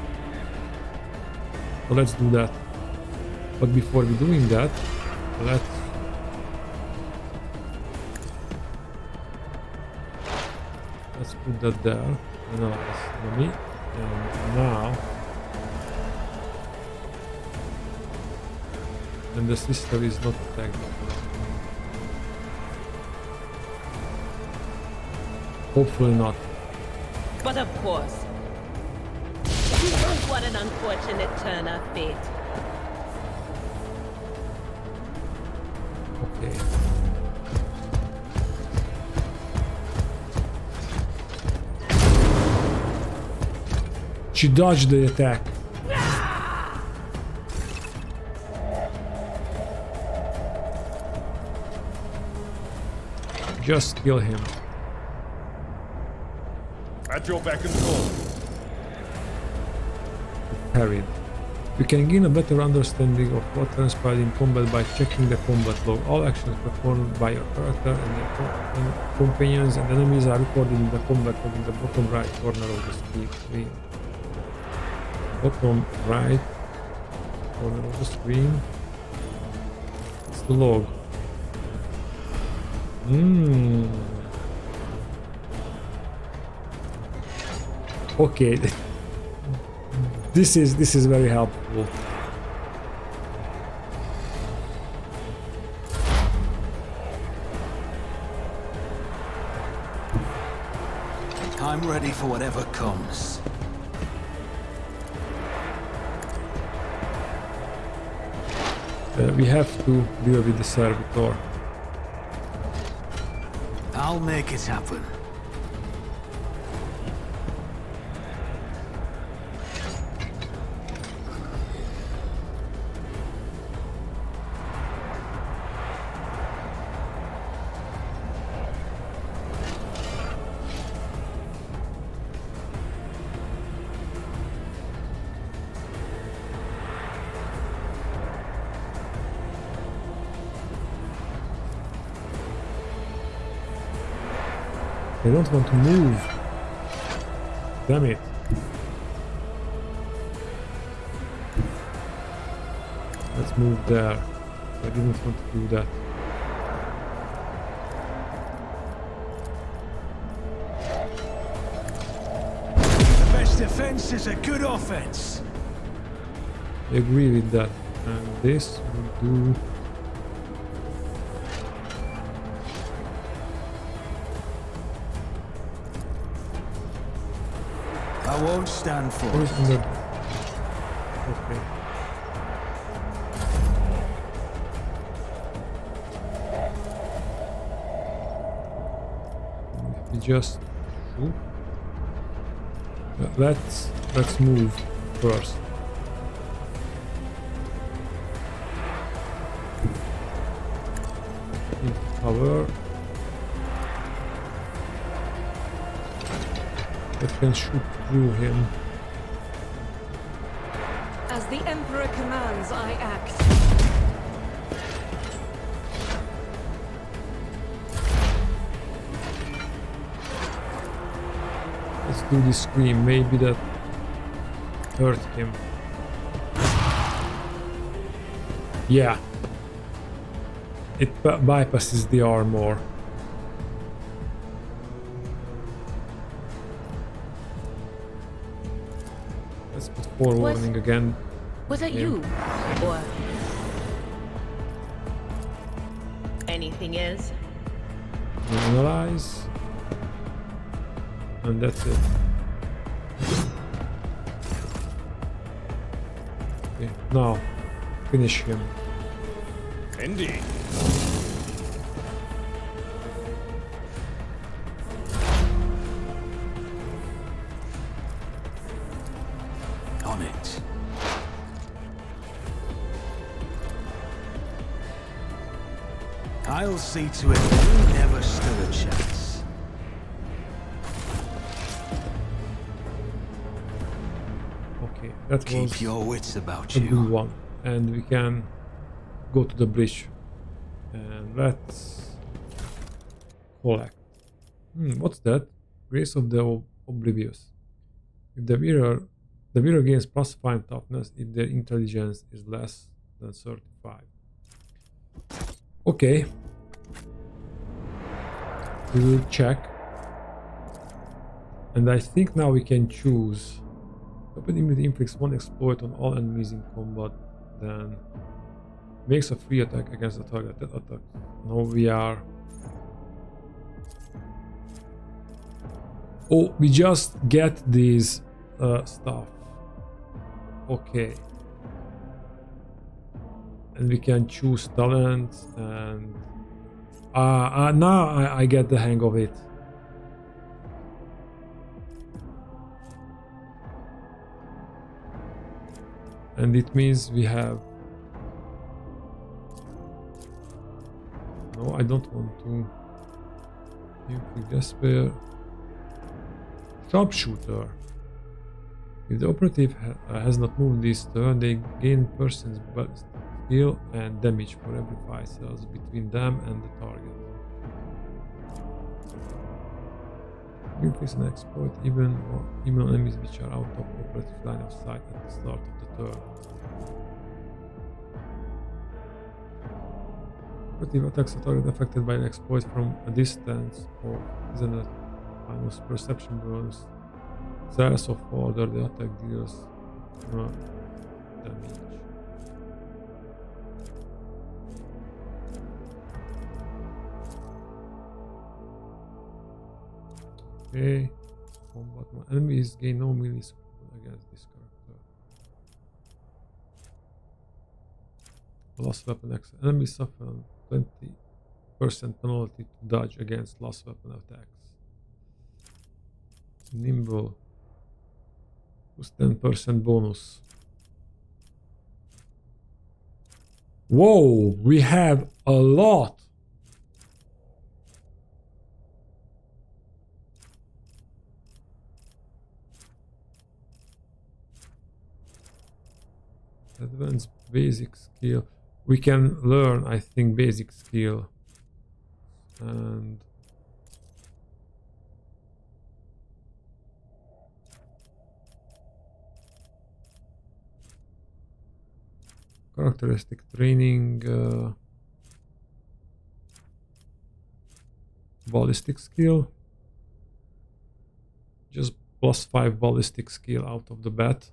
So let's do that. But before we doing that, let's put that there. Analyze enemy. And now, and the sister is not attacked. Hopefully not. But of course. What an unfortunate turn of fate. Okay. She dodged the attack. Just kill him. At your beck and call. Parried. We can gain a better understanding of what transpired in combat by checking the combat log. All actions performed by your character and your companions and enemies are recorded in the combat log in the bottom right corner of the screen. Bottom right corner of the screen. It's the log. Okay. This is very helpful. I'm ready for whatever comes. We have to deal with the servitor. I'll make it happen. I don't want to move. Damn it. Let's move there. I didn't want to do that. The best defense is a good offense. I agree with that. And this will do. I won't stand for What is it. under? Okay. We just shoot. Let's move first. Into cover. That can shoot through him. As the Emperor commands, I act. Let's do this scream. Maybe that hurt him. Yeah. It bypasses the armor. Let's put forewarning again. Was it you? Or anything is? Analyze. And that's it. Okay, now finish him. Indeed. it. I'll see to it you never stood a chance. Okay, that Keep was your wits about a good you. one. And we can go to the bridge. And let's collect. What's that? Grace of the Oblivious. If the wearer gains +5 toughness if their intelligence is less than 35. Okay. We will check. And I think now we can choose. Weapon immunity inflicts 1 exploit on all enemies in combat, then makes a free attack against the targeted attack. Now we are... Oh, we just get these stuff. Okay. And we can choose talent and... now I get the hang of it. And it means we have... No, I don't want to. Inflict despair. Sharpshooter. If the operative has not moved this turn, they gain person's skill and damage for every 5 cells between them and the target. Inflicts an exploit even on enemies which are out of operative line of sight at the start of the turn. Operative attacks a target affected by an exploit from a distance or is an minus perception bonus. Cells of order, the attack deals damage. Okay. Combat. Enemies gain no melee support against this character. Last weapon action. Enemies suffer 20% penalty to dodge against last weapon attacks. Nimble. Plus 10% bonus. Whoa, we have a lot. Advanced basic skill. We can learn, I think, basic skill. And characteristic training, ballistic skill. Just +5 ballistic skill out of the bat.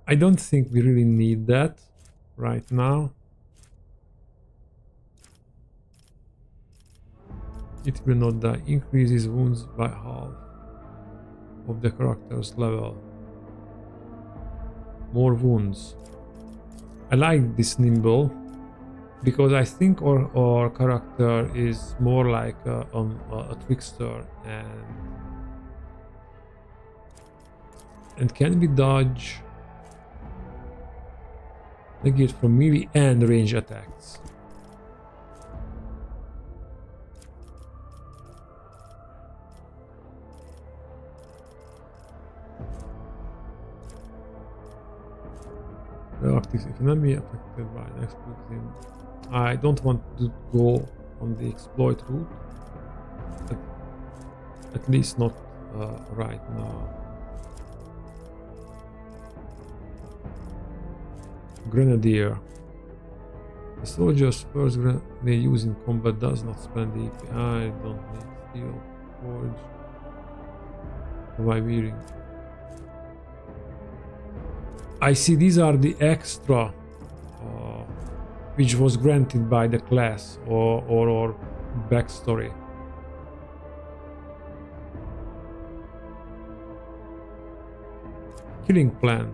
I don't think we really need that right now. It will not die. Increases wounds by half of the character's level. More wounds. I like this nimble because I think our character is more like a trickster and can we dodge negate from melee and range attacks. Active if an enemy affected by an exploit. I don't want to go on the exploit route, at least not right now. Grenadier. The soldier's first grenade used in combat does not spend the AP. I don't need steel forge. Am I wearing? I see these are the extra which was granted by the class or backstory. Killing plan.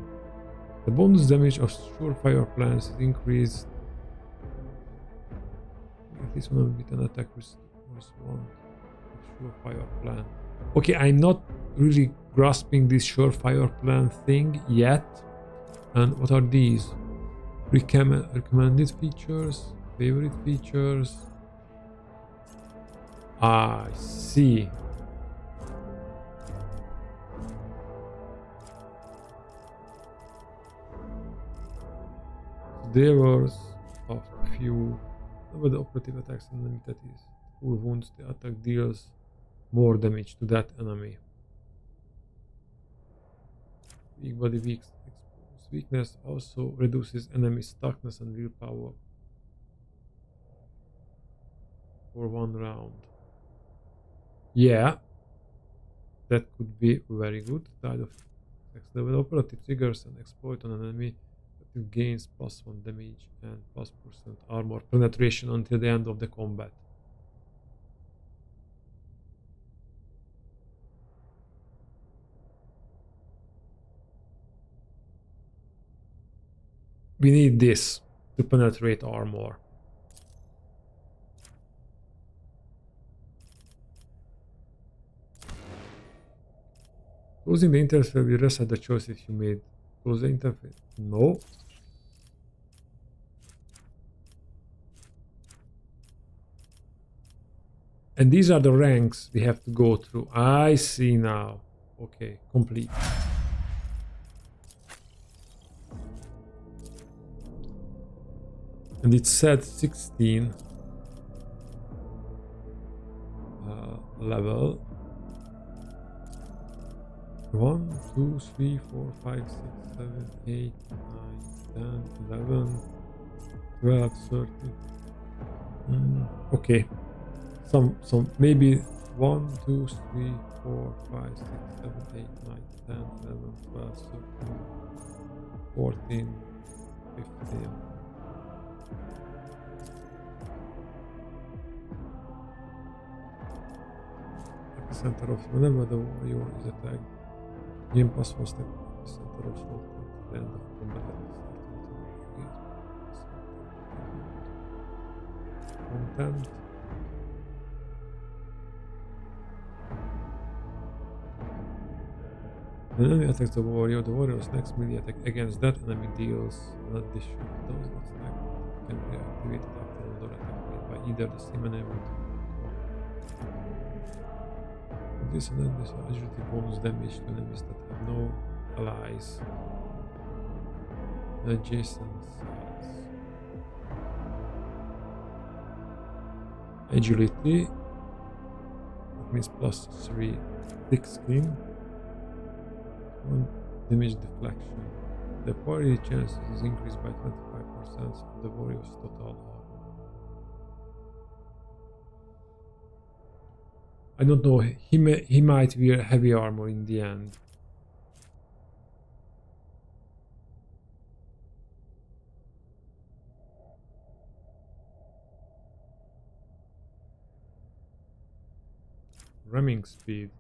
The bonus damage of surefire plans is increased. At least one will beat an attack with one Surefire plan. Okay, I'm not really grasping this surefire plan thing yet. And what are these? Recommended features, favorite features. I see. There was a few with the operative attacks and enemy that is full wounds. The attack deals more damage to that enemy. Weak body weakness also reduces enemy toughness and willpower for 1 round. Yeah, that could be very good. Tide of next level operative triggers and exploit on an enemy. It gains +1 damage and +% armor penetration until the end of the combat. We need this to penetrate armor. Closing the interface will reset the choice if you made. Close the interface. No. And these are the ranks we have to go through. I see now. Okay, complete. And it said 16 level. 1, 2, 3, 4, 5, 6, 7, 8, 9, 10, 11, 12, 13. Okay. Some maybe 1, 2, 3, 4, 5, 6, 7, 8, 9, 10, 11, 12, 13, 14, 15. At the center of whenever the warrior is attacked, game pass was the center of sword at the end of combat content. When enemy attacks the warrior's next melee attack against that enemy deals an addition. Those attacks can be activated after another attack made by either the same enemy or this and then this agility bonus damage to enemies that have no allies in adjacent sides. Agility, that means +3 thick skin. Damage deflection. The parry chance is increased by 25% of the warrior's total armor. I don't know, he might wear heavy armor in the end. Ramming speed.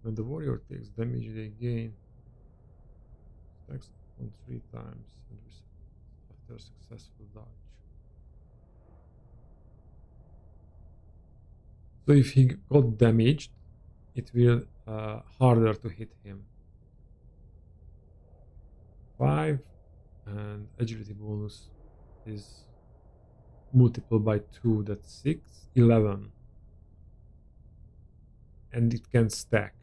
When the warrior takes damage, they gain attacks on 3 times after a successful dodge. So if he got damaged, it will harder to hit him. 5 and agility bonus is multiple by 2, that's 6, 11. And it can stack.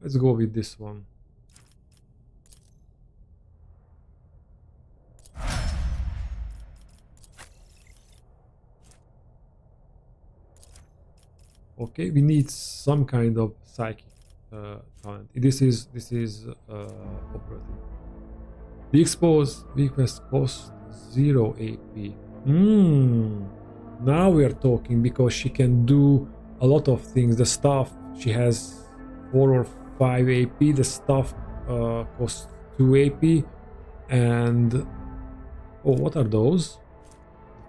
Let's go with this one. Okay, we need some kind of psychic talent. This is operative. The exposed weakness costs 0 AP. Now we are talking, because she can do a lot of things. The staff, she has 4 or 5 AP. The staff costs 2 AP. And oh, what are those?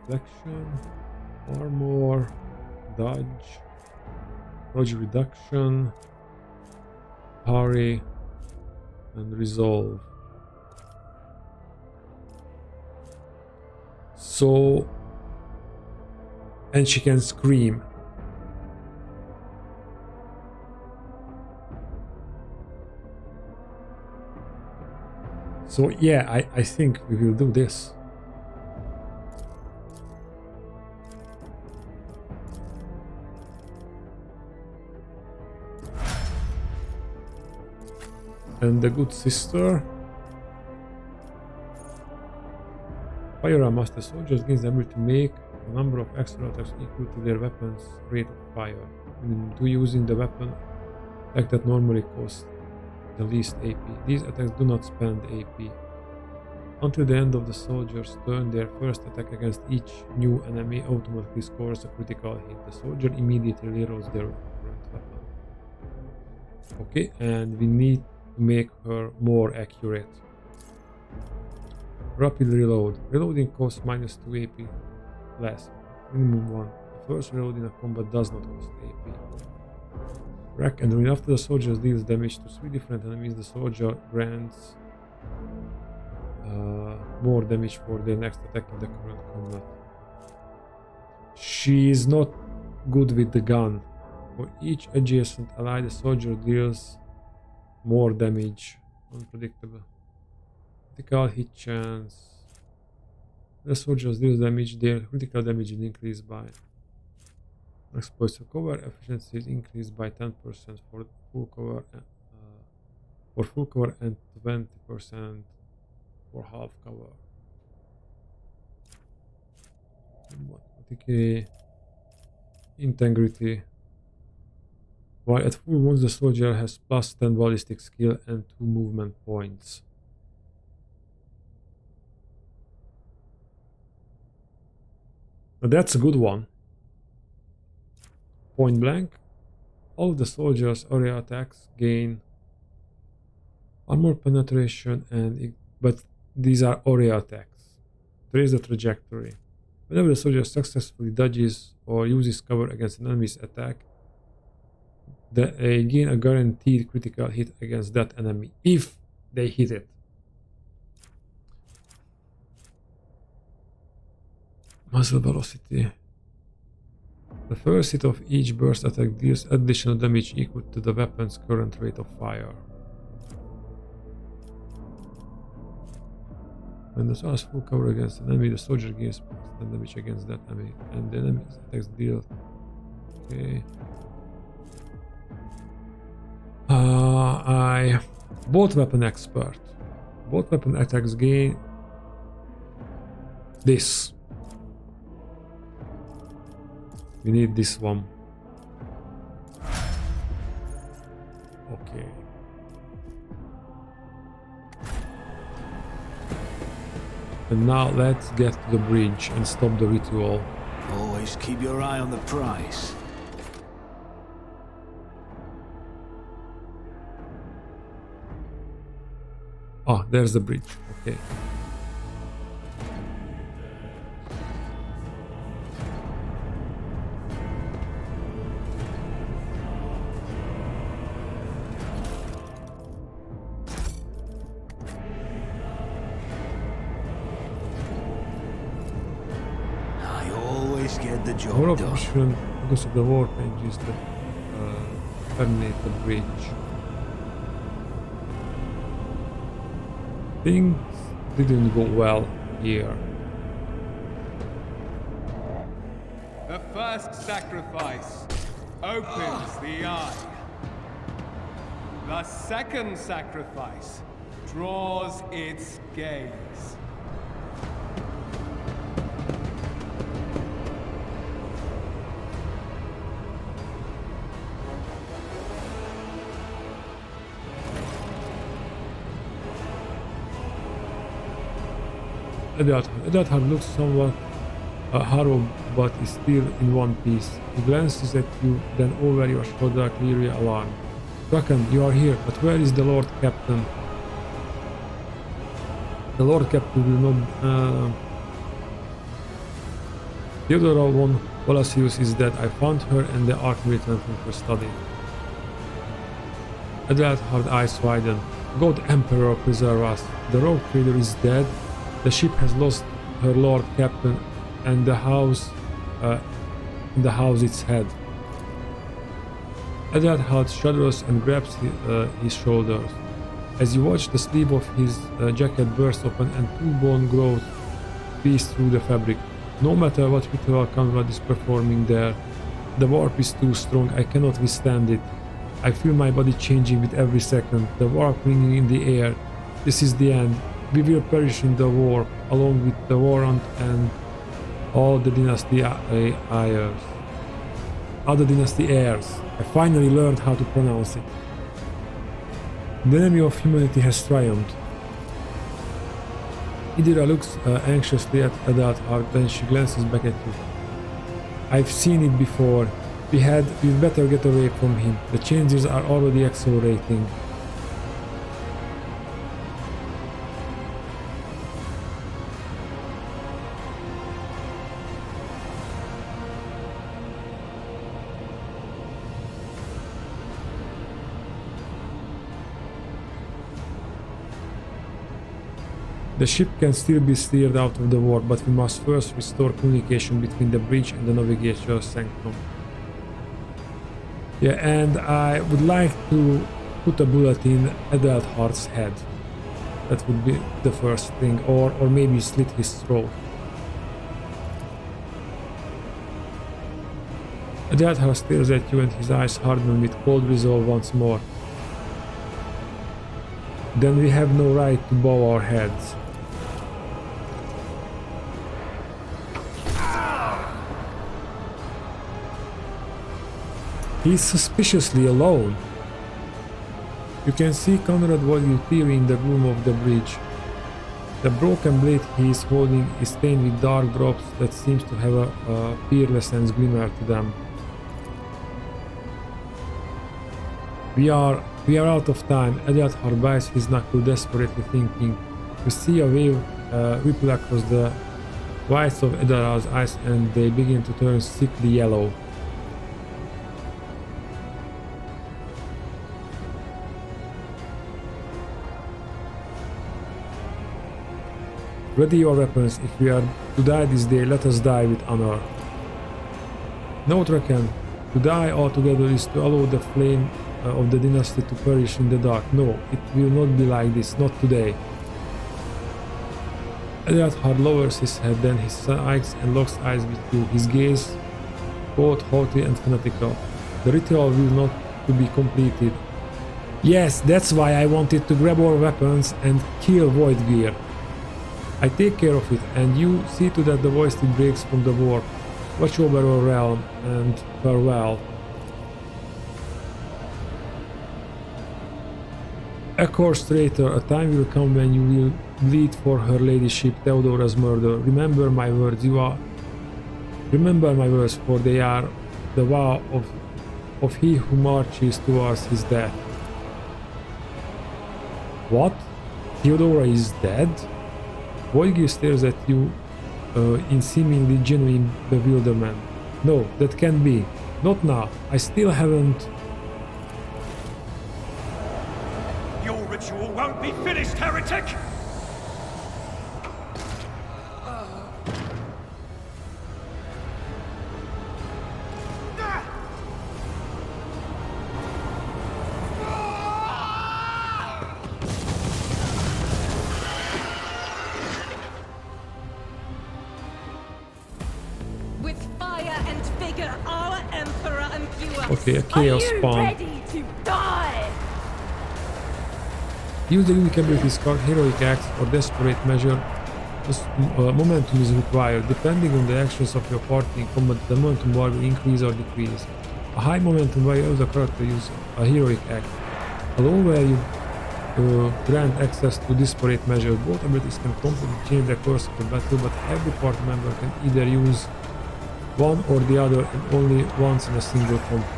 Deflection, armor, dodge, reduction, parry, and resolve. So, and she can scream. So yeah, I think we will do this. And the good sister. Firearm master soldiers gains the ability to make a number of extra attacks equal to their weapon's rate of fire. To using the weapon attack that normally costs the least AP. These attacks do not spend AP. Until the end of the soldier's turn, their first attack against each new enemy automatically scores a critical hit. The soldier immediately rerolls their current weapon. Okay, and we need to make her more accurate. Rapid reload. Reloading costs -2 AP less. Minimum 1. The first reload in a combat does not cost AP. Rack and ruin. After the soldier deals damage to 3 different enemies, the soldier grants more damage for their next attack in the current combat. She is not good with the gun. For each adjacent ally, the soldier deals more damage. Unpredictable. Critical hit chance. The soldiers deal damage, their critical damage is increased by. Exploits for cover efficiency is increased by 10% for full cover, and 20% for half cover. Okay. Integrity. While at full wounds, the soldier has +10 ballistic skill and 2 movement points. Now that's a good one. Point blank. All of the soldiers' area attacks gain armor penetration but these are area attacks. Trace the trajectory. Whenever the soldier successfully dodges or uses cover against an enemy's attack, they gain a guaranteed critical hit against that enemy if they hit it. Muzzle velocity. The first hit of each burst attack deals additional damage equal to the weapon's current rate of fire. When the soldier has full cover against an enemy, the soldier gains +10 damage against that enemy, and the enemy's attacks deal. Okay. Bolt weapon expert. Bolt weapon attacks gain this. We need this one. Okay. And now let's get to the bridge and stop the ritual. Always keep your eye on the prize. Ah, there's the bridge. Okay. I always get the job More done. option because of the warpage is to terminate the bridge. Things didn't go well here. The first sacrifice opens the eye. The second sacrifice draws its gaze. Edelhard looks somewhat harrowed, but is still in one piece. He glances at you, then over your shoulder, clearly alarmed. Draken, you are here, but where is the Lord Captain? The Lord Captain will not... Theodora von Palacios is dead. I found her and the Archmilitant from her study. Edelhard's eyes widen. God Emperor preserve us. The rogue trader is dead. The ship has lost her lord captain and the house its head. Edelhard shudders and grabs his shoulders. As you watch, the sleeve of his jacket bursts open and two bone growths pierce through the fabric. No matter what ritual Conrad is performing there, the warp is too strong. I cannot withstand it. I feel my body changing with every second, the warp ringing in the air. This is the end. We will perish in the warp, along with the warrant and all the dynasty heirs. Other dynasty heirs. I finally learned how to pronounce it. The enemy of humanity has triumphed. Idira looks anxiously at Edelhard, then she glances back at you. I've seen it before. We'd better get away from him. The changes are already accelerating. The ship can still be steered out of the warp, but we must first restore communication between the bridge and the navigator's sanctum. Yeah, and I would like to put a bullet in Edelhard's head. That would be the first thing, or maybe slit his throat. Edelhard stares at you and his eyes harden with cold resolve once more. Then we have no right to bow our heads. He's suspiciously alone. You can see Conrad Volgil in the gloom of the bridge. The broken blade he is holding is stained with dark drops that seems to have a peerlessness glimmer to them. We are out of time. Edelhard bites his knuckle, desperately thinking. You see a wave ripple across the whites of Edelhard's eyes and they begin to turn sickly yellow. Ready your weapons. If we are to die this day, let us die with honor. No, Draken. To die altogether is to allow the flame of the dynasty to perish in the dark. No, it will not be like this, not today. Edelhard lowers his head, then he sighs and locks eyes with you, his gaze cold, haughty and fanatical. The ritual will not to be completed. Yes, that's why I wanted to grab our weapons and kill Voidgear. I take care of it, and you see to that the voice breaks from the warp. Watch over our realm, and farewell. Accursed traitor, a time will come when you will bleed for her ladyship Theodora's murder. Remember my words, Remember my words, for they are the vow of he who marches towards his death. What? Theodora is dead? Voidgear stares at you in seemingly genuine bewilderment. No, that can't be. Not now. I still haven't... Your ritual won't be finished, heretic! Okay, a chaos spawn. Ready to die? Use the unique abilities called heroic acts or desperate measure. Momentum is required. Depending on the actions of your party in combat, the momentum bar will increase or decrease. A high momentum value allows the character to use a heroic act. A low value grant access to disparate measures. Both abilities can completely change the course of the battle, but every party member can either use one or the other and only once in a single combat.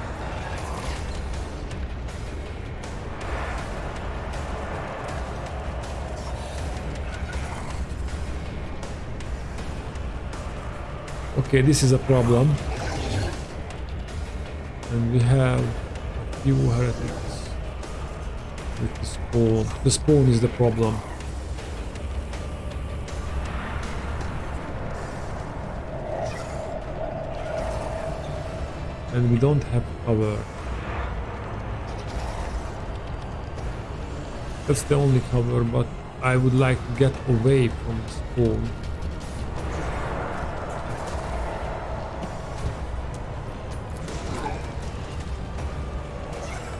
Okay, this is a problem. And we have a few heretics with the spawn. The spawn is the problem. And we don't have cover. That's the only cover, but I would like to get away from the spawn.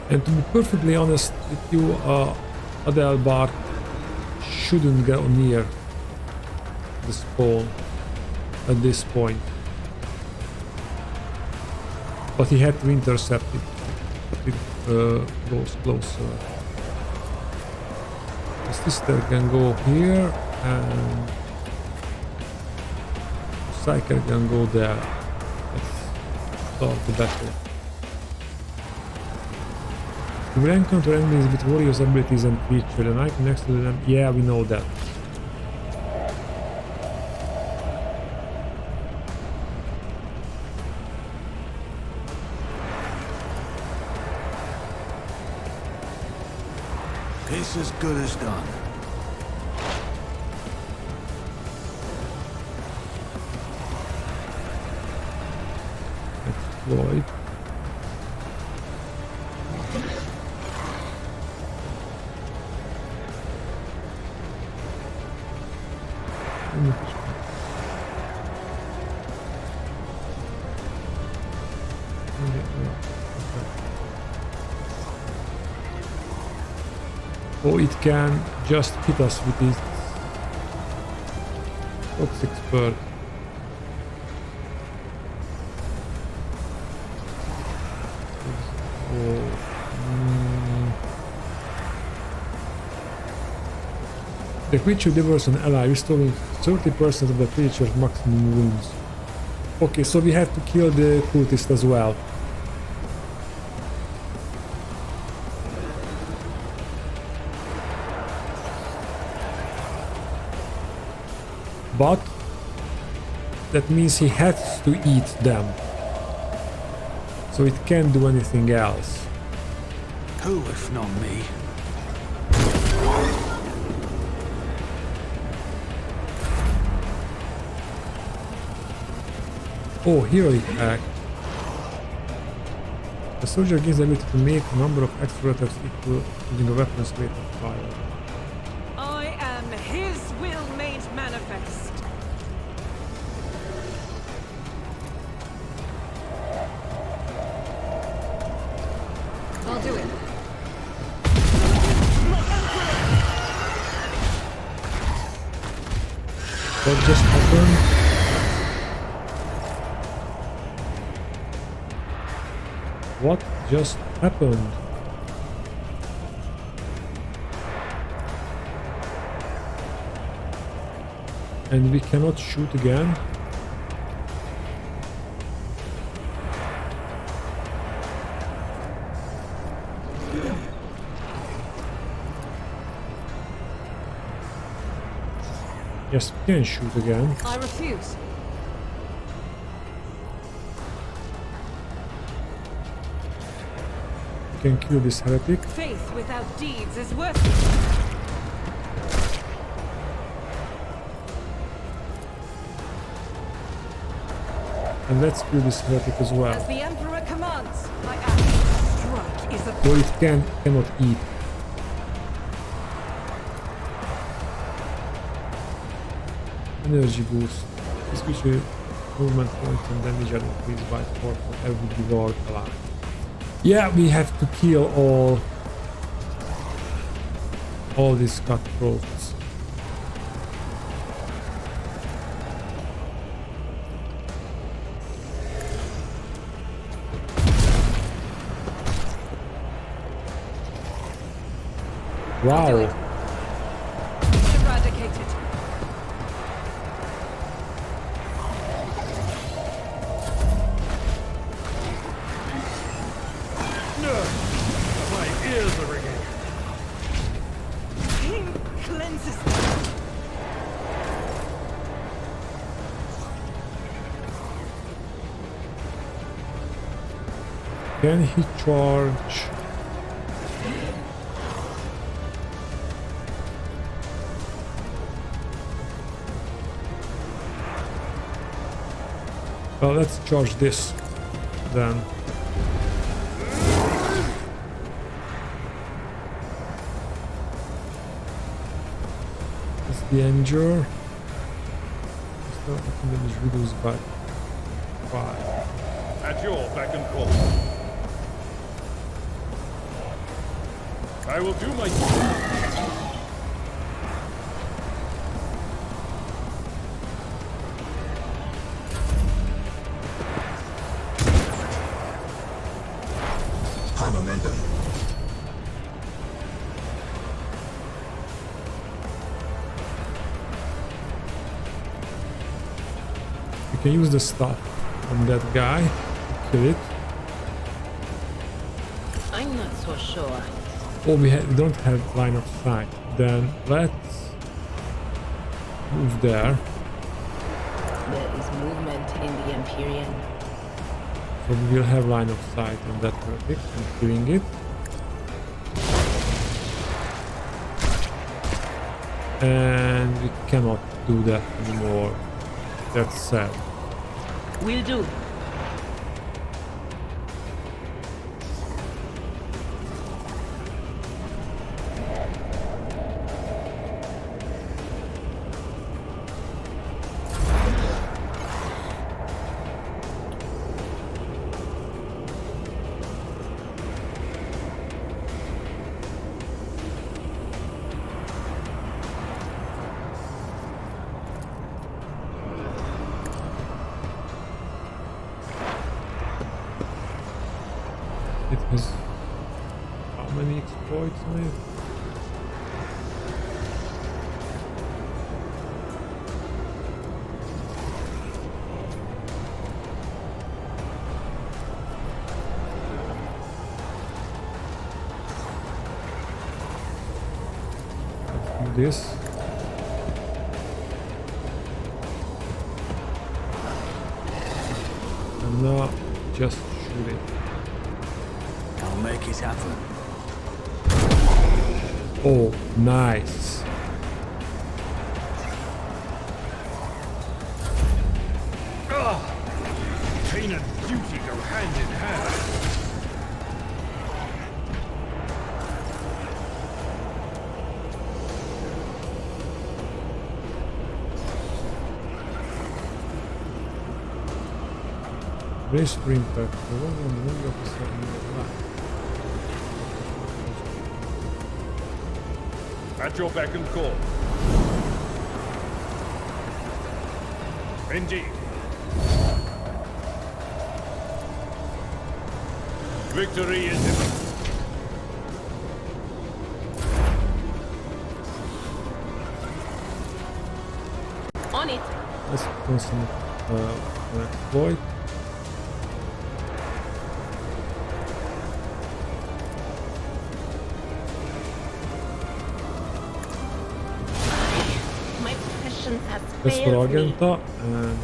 And to be perfectly honest with you, Adelbart shouldn't go near the spawn at this point. But he had to intercept it if it goes closer. The sister can go here and the Psyker can go there. Let's start the battle. You will encounter enemies with warriors' abilities and features, and icon next to them. Yeah, we know that. It's as good as done. Exploit. Or it can just hit us with its toxic spurt. The creature devours an ally, restoring 30% of the creature's maximum wounds. Okay, so we have to kill the cultist as well. But that means he has to eat them. So it can't do anything else. Who if not me? Oh, heroic act. The soldier gains the ability to make a number of extra attacks equal using a weapon's rate of fire. I am his will made manifest. I'll do it. What just happened? What just happened? And we cannot shoot again? Yes, we can shoot again. I refuse. We can kill this heretic. Faith without deeds is worthless. And let's kill this heretic as well. As the Emperor commands, I act. Strike is a So it cannot eat. Energy boost. This creature movement points and damage are increased by 4 for every devoured ally. Yeah, we have to kill all these cutthroats. Wow. eradicated. My ears are ringing. King cleanses. Can he charge? Well, let's charge this then. danger. So attack damage reduced by 5. At your beck and call. I will do my... High momentum. You can use the stuff on that guy to kill it. I'm not so sure. Oh, we don't have line of sight. Then let's move there. There is movement in the Empyrean. So we will have line of sight on that verdict and killing it. And we cannot do that anymore. That's sad. Will do. It has how many exploits on it? Let's do this. And now just shoot it. I'll make it happen. Oh, nice. Pain and duty go hand in hand. Race for impact. The one on the only officer in the line. At your beck and call. Indeed. Victory is imminent. On it. Let's constant exploit. My passion has That's for failed me. Argenta and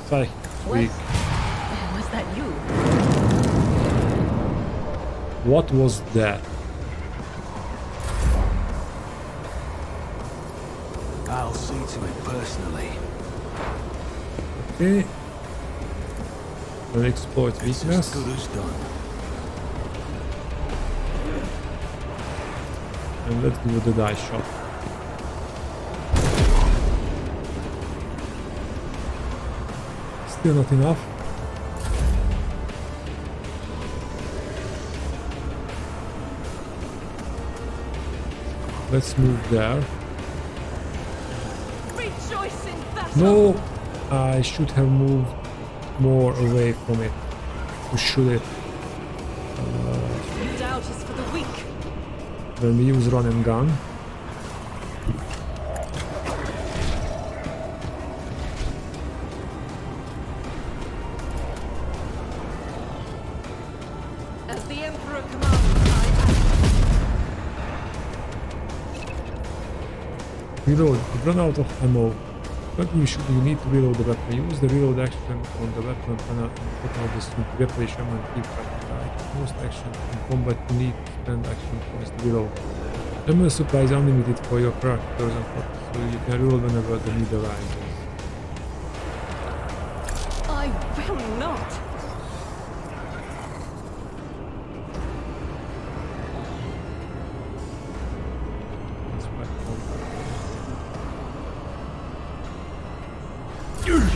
Psych Week. Was that you? What was that? I'll see to it personally. Okay. An exploit It's weakness. as good as done. And let's do the die shot. Still not enough. Let's move there. Rejoice in battle! No! I should have moved more away from it to shoot it. Doubt is for the weak. When we use run and gun. As the Emperor commands, I act. Reload. You run out of ammo. But you need to reload the weapon. Use the reload action on the weapon panel and put out the string to replace ammo and keep fighting. Most action in combat you need to spend action points to reload. Ammo supply is unlimited for your characters and purpose, so you can reload whenever the need arises. I will not. That's quite combat. Healing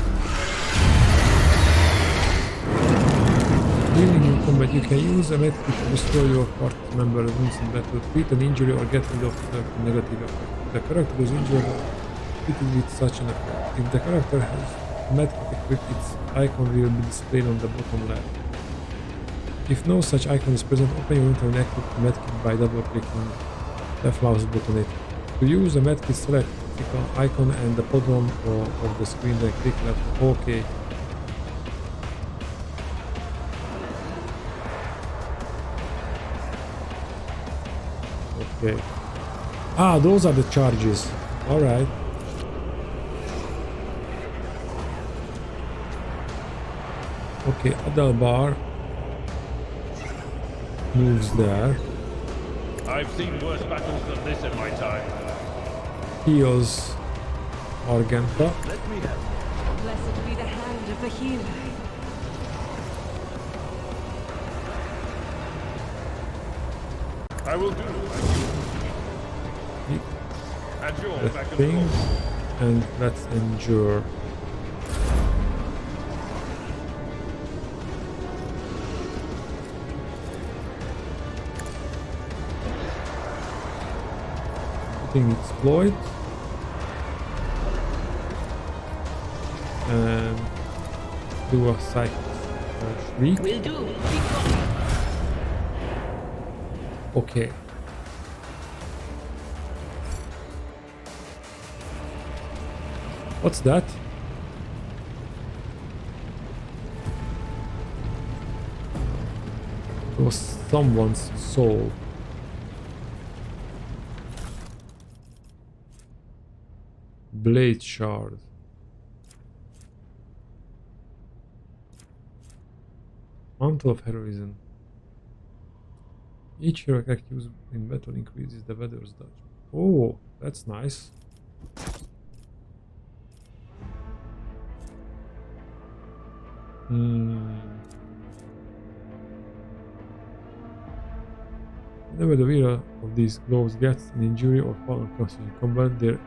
in combat, you can use a medkit to restore your party member's wounds in battle, treat an injury or get rid of the negative effect. If the character is injured, treated with such an effect. If the character has medkit equipped, its icon will be displayed on the bottom left. If no such icon is present, open your inventory and equip the medkit by double-clicking left mouse button it. To use a medkit, select the icon and the bottom of the screen, then click left. OK. Okay. Ah, those are the charges. All right. Okay, Adalbar moves there. I've seen worse battles than this in my time. Heals Argenta. Let me help. Blessed be the hand of the healer. I will do and you're The back in the thing, box. and let's endure. Putting exploit and do a psychic shriek. Will do. Okay. What's that? It was someone's soul. Blade shard. Mantle of heroism. Each hero attack used in battle increases the weather's dodge. Oh, that's nice. Whenever the wearer of these gloves gets an injury or fall unconscious in combat, their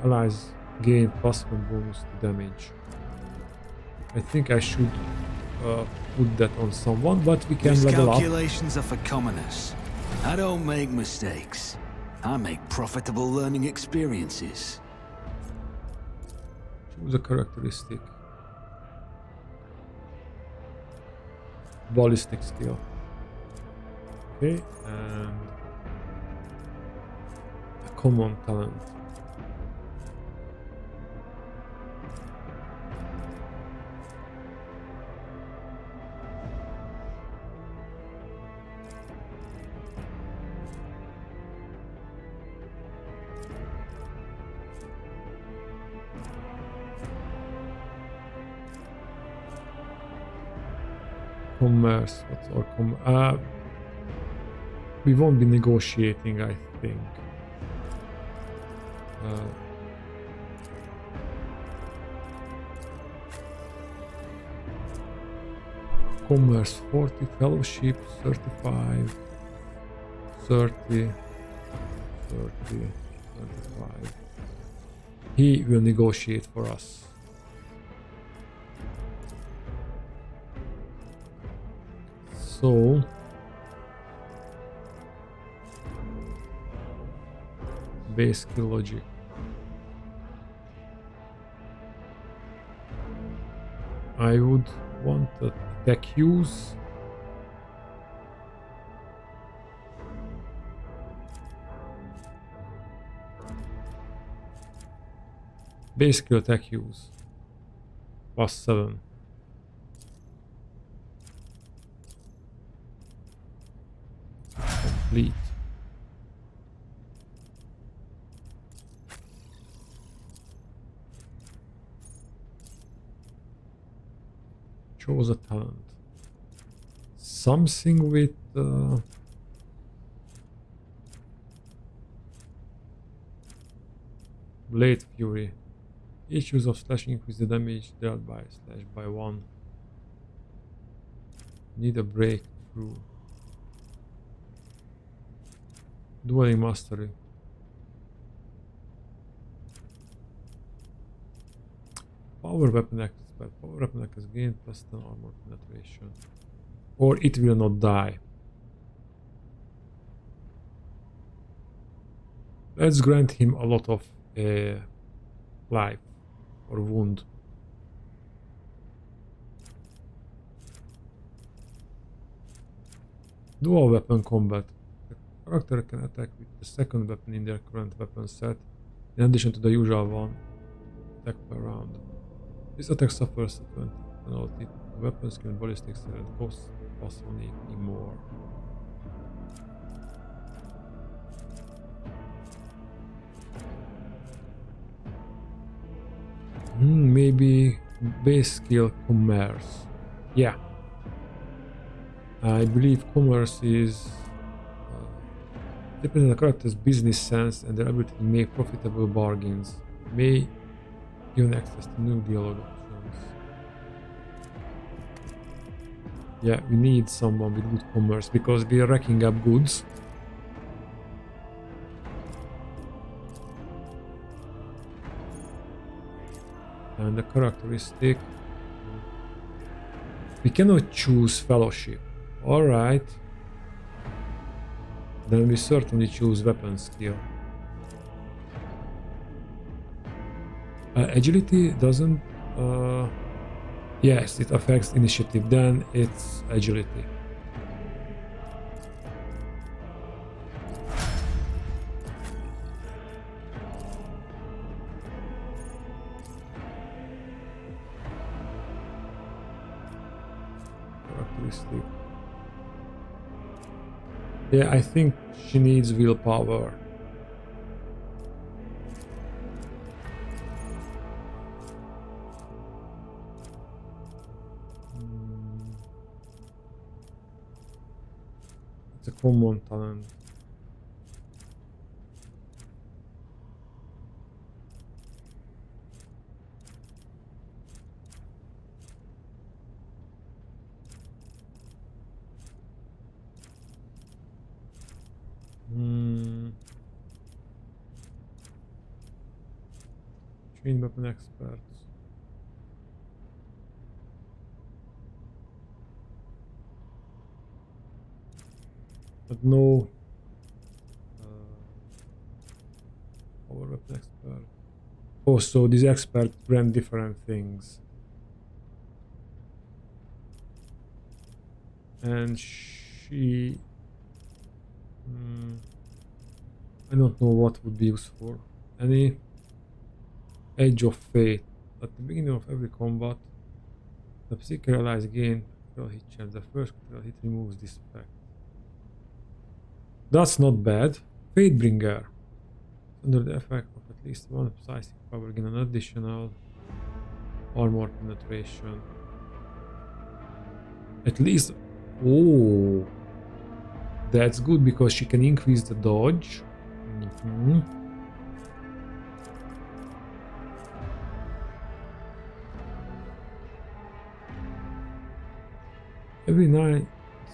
allies gain +1 bonus to damage. I think I should put that on someone, but we can These level up. calculations are for commoners. I don't make mistakes. I make profitable learning experiences. Choose a characteristic. Ballistic skill. Okay, and a common talent. Commerce, what's our we won't be negotiating, I think. Commerce 40, fellowship 35, 30, 30, 35. He will negotiate for us. So base skill logic. I would want a tech use. Base skill attack use. +7. Complete. Chose a talent. Something with Blade Fury. Each use of slash increases the damage dealt by slash by 1. Need a breakthrough. Dueling mastery. Power weapon expert. Power weapon expert gain plus 10 armor penetration. Or it will not die. Let's grant him a lot of life or wound. Dual weapon combat. The character can attack with the second weapon in their current weapon set, in addition to the usual one attack per round. This attack suffers a 20 penalty. The weapon skill and ballistic skill costs plus 1 AP more. Maybe base skill commerce. Yeah. I believe commerce is depends on the character's business sense and their ability to make profitable bargains. May given access to new dialogue options. Yeah, we need someone with good commerce because we are racking up goods. And the characteristic, we cannot choose fellowship. Alright, then we certainly choose weapon skill. Agility doesn't, yes, it affects initiative, then it's agility. Characteristic. Yeah, I think she needs willpower. It's a common talent. Trained weapon experts. But no power weapon expert. Oh, so these experts grant different things. And she... I don't know what would be useful. Any Edge of Fate. At the beginning of every combat, the Psychic allies gain critical hit chance. The first critical hit removes this effect. That's not bad. Fatebringer. Under the effect of at least one psychic power, gain an additional armor penetration. At least... Oh! That's good because she can increase the dodge. Every 9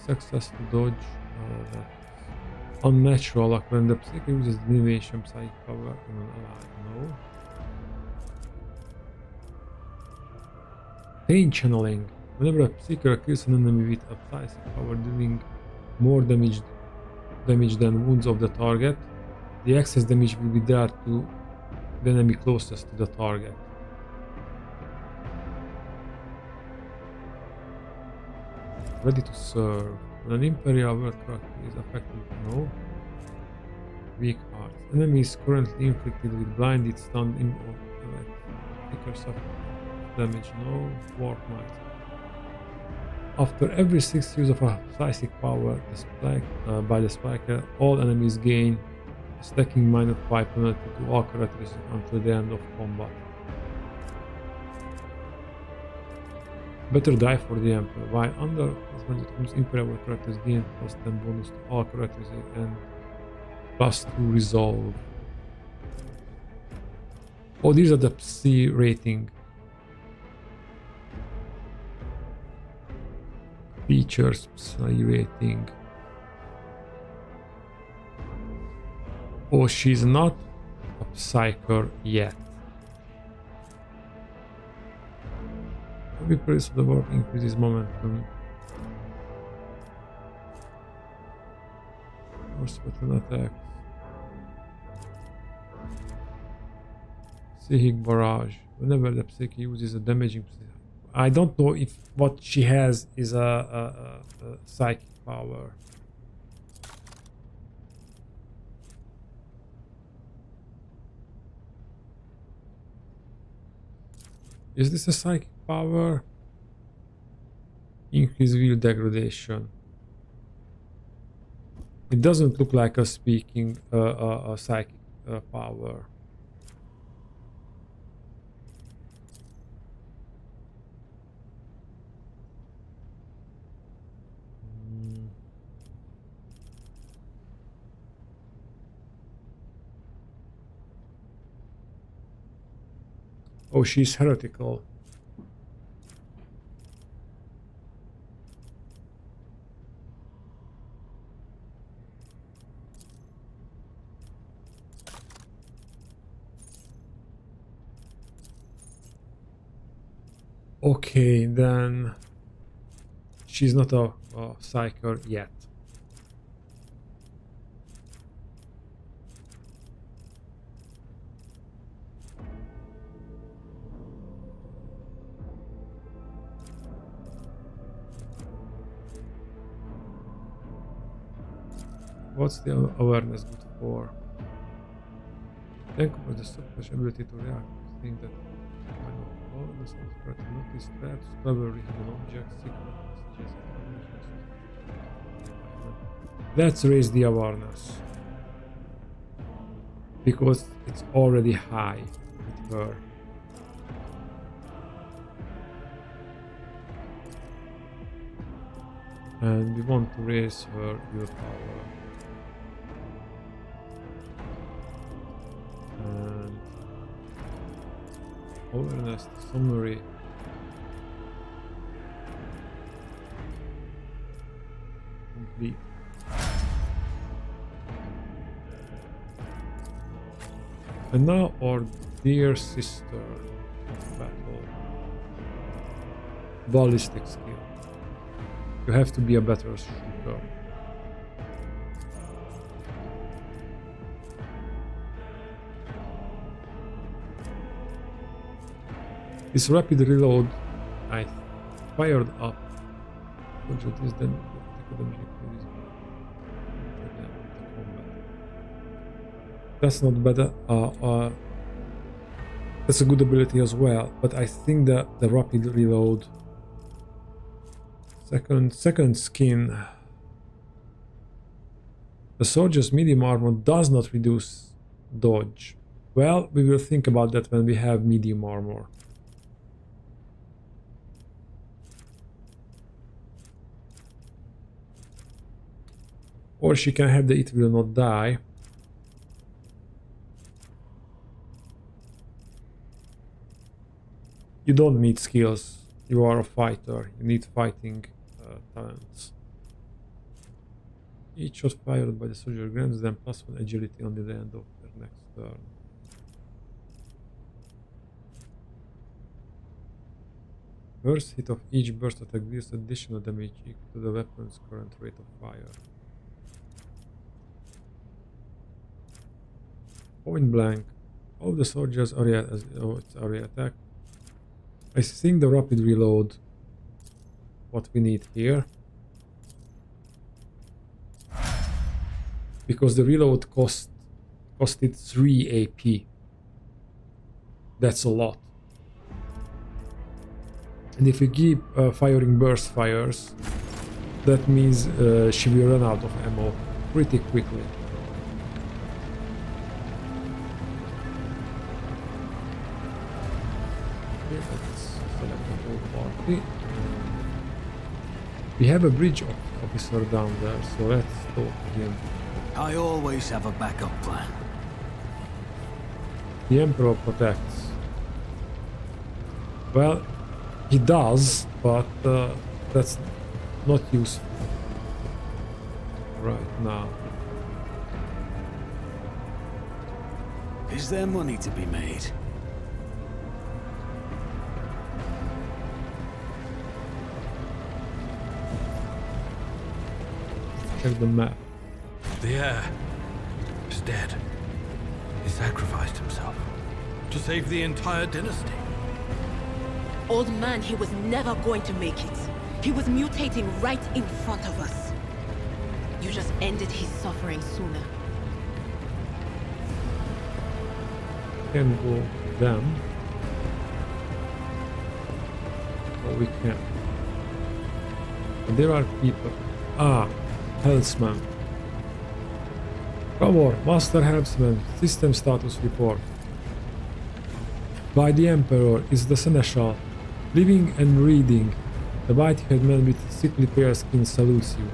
successful dodge unnatural when the Psychic uses diminution psychic power on an ally. No. Pain channeling. Whenever a Psychic kills an enemy with a psychic power dealing more damage than wounds of the target, the excess damage will be dealt to the enemy closest to the target. Ready to serve. When an Imperial world character is affected, no. Weak hearts. Enemy is currently inflicted with blinded, stunned, or Psychic suffer damage, no. Warp might. After every 6 use of a psychic power by the spiker, all enemies gain a stacking -5 penalty to all characters until the end of combat. Better die for the Emperor. While under this Imperial characters gain +10 bonus to all characters and +2 resolve. Oh, these are the C rating. Features, Psy rating. Oh, she's not a Psyker yet. Heavy press of the warp increases momentum. Force weapon attacks. Psychic barrage. Whenever the Psyche uses a damaging... I don't know if what she has is a psychic power. Is this a psychic power? Increase wheel degradation. It doesn't look like a speaking a psychic power. Oh, she's heretical. Okay, then she's not a psyker yet. What's the awareness good for? Think of the subconscious ability to react to things that kind of awareness of threat, notice threats, cleverly hidden objects, secret messages, let's raise the awareness. Because it's already high with her. And we want to raise her willpower. And awareness summary. Complete. And now our dear sister of battle. Ballistic skill. You have to be a better shooter. This rapid reload, I fired up. That's not bad. That's a good ability as well. But I think that the rapid reload, second skin. The soldier's medium armor does not reduce dodge. Well, we will think about that when we have medium armor. Or she can have the it will not die. You don't need skills. You are a fighter. You need fighting talents. Each shot fired by the soldier grants them +1 agility until the end of their next turn. First hit of each burst attack deals additional damage equal to the weapon's current rate of fire. Point blank. All the soldiers area attack. I think the rapid reload, what we need here, because the reload costed 3 AP. That's a lot. And if we keep firing burst fires, that means she will run out of ammo pretty quickly. Okay, let's select the whole party. We have a bridge officer down there, so let's talk to him. I always have a backup plan. The Emperor protects. Well, he does, but that's not useful right now. Is there money to be made? check the map. The heir is dead. He sacrificed himself to save the entire dynasty. Old man, he was never going to make it. He was mutating right in front of us. You just ended his suffering sooner. Can go them. Or we can. And there are people. Ah, Helmsman. Cover, Master Helmsman, system status report. By the Emperor is the Seneschal. Living and breathing. The white-haired man with sickly pale skin salutes you.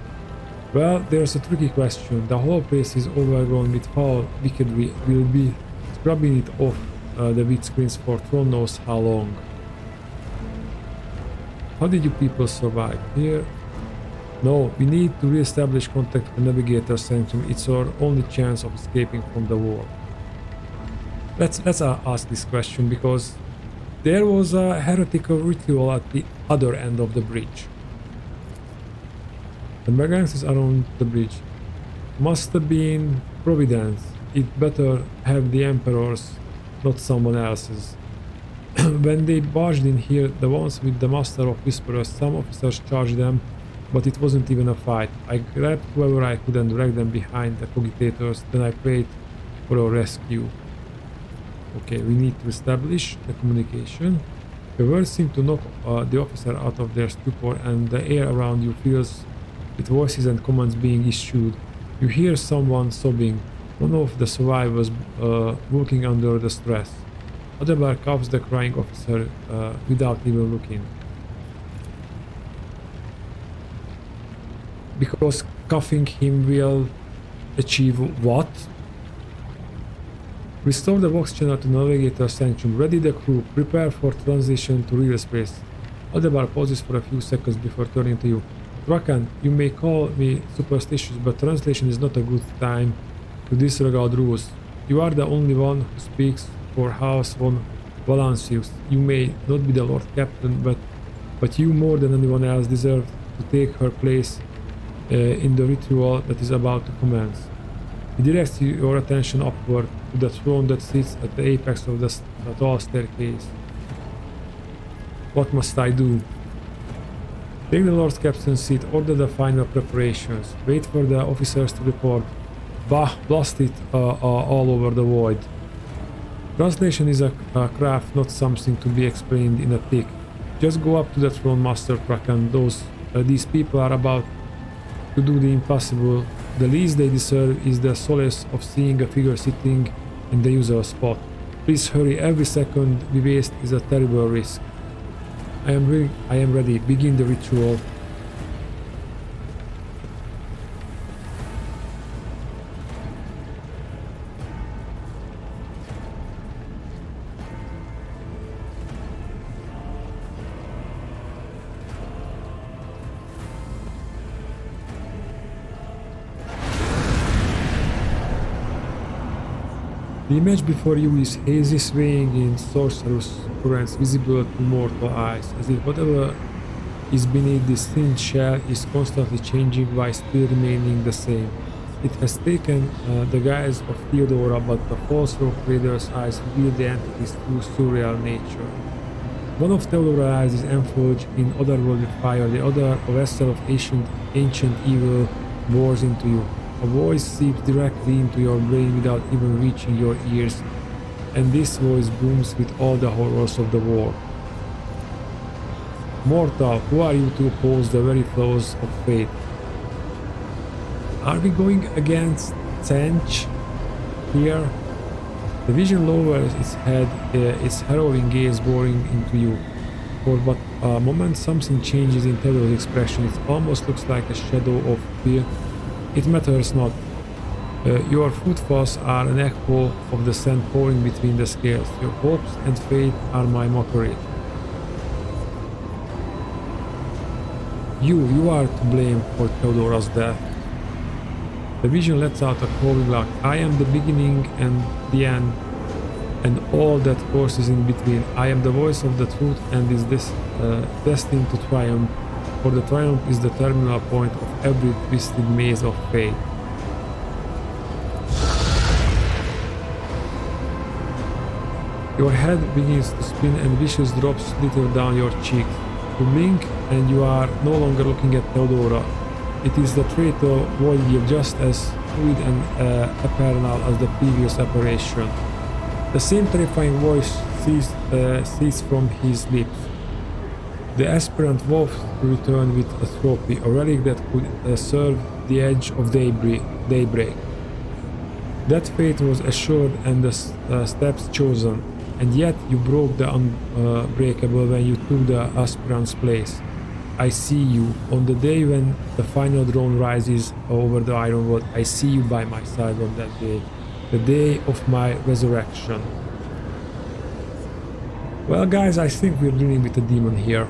Well, there's a tricky question. The whole place is overgrown with foul wickedry. We'll be scrubbing it off the wheat screens for Throne knows how long. How did you people survive here? No, we need to re-establish contact with the Navigator Sanctum. It's our only chance of escaping from the war. Let's ask this question because there was a heretical ritual at the other end of the bridge. The mechanisms around the bridge must have been Providence. It better have the Emperor's, not someone else's. When they barged in here, the ones with the Master of Whisperers, some officers charged them, but it wasn't even a fight. I grabbed whoever I could and dragged them behind the cogitators, then I prayed for a rescue. Okay, we need to establish the communication. The words seem to knock the officer out of their stupor, and the air around you fills with voices and commands being issued. You hear someone sobbing, one of the survivors working under the stress. Adebar cuffs the crying officer without even looking. Because cuffing him will achieve what? Restore the Vox channel to Navigator Sanctum. Ready the crew. Prepare for transition to real space. Adebar pauses for a few seconds before turning to you. Rakan, you may call me superstitious, but translation is not a good time to disregard rules. You are the only one who speaks for House von Valancius. You may not be the Lord Captain, but you more than anyone else deserve to take her place in the ritual that is about to commence. He directs your attention upward to the throne that sits at the apex of the tall staircase. What must I do? Take the Lord Captain's seat, order the final preparations, wait for the officers to report. Bah, blast it all over the void. Translation is a craft, not something to be explained in a tick. Just go up to the throne, Master Kraken. These people are about to do the impossible. The least they deserve is the solace of seeing a figure sitting in the usual spot. Please hurry, every second we waste is a terrible risk. I am ready. Begin the ritual. The image before you is hazy, swaying in sorcerous currents visible to mortal eyes, as if whatever is beneath this thin shell is constantly changing while still remaining the same. It has taken the guise of Theodora, but the false rock trader's eyes reveal the entity's true surreal nature. One of Theodora's eyes is enforged in otherworldly fire, the other, a vessel of ancient evil, bores into you. A voice seeps directly into your brain without even reaching your ears, and this voice booms with all the horrors of the war. Mortal, who are you to oppose the very flows of fate? Are we going against Cench here? The vision lowers its head, its harrowing gaze boring into you. For but a moment something changes in Theodore's expression. It almost looks like a shadow of fear. It matters not. Your footfalls are an echo of the sand pouring between the scales. Your hopes and faith are my mockery. You are to blame for Theodora's death. The vision lets out a calling laugh. I am the beginning and the end, and all that courses in between. I am the voice of the truth and is destined to triumph. for the triumph is the terminal point of every twisted maze of fate. Your head begins to spin and vicious drops slither down your cheeks. You blink and you are no longer looking at Theodora. It is the traitor Voidgill, just as fluid and apparent as the previous apparition. The same terrifying voice ceased from his lips. The aspirant wolf returned with a trophy, a relic that could serve the edge of daybreak. That fate was assured and the steps chosen, and yet you broke the unbreakable when you took the aspirant's place. I see you. On the day when the final drone rises over the Iron World, I see you by my side on that day. The day of my resurrection. Well guys, I think we're dealing with a demon here.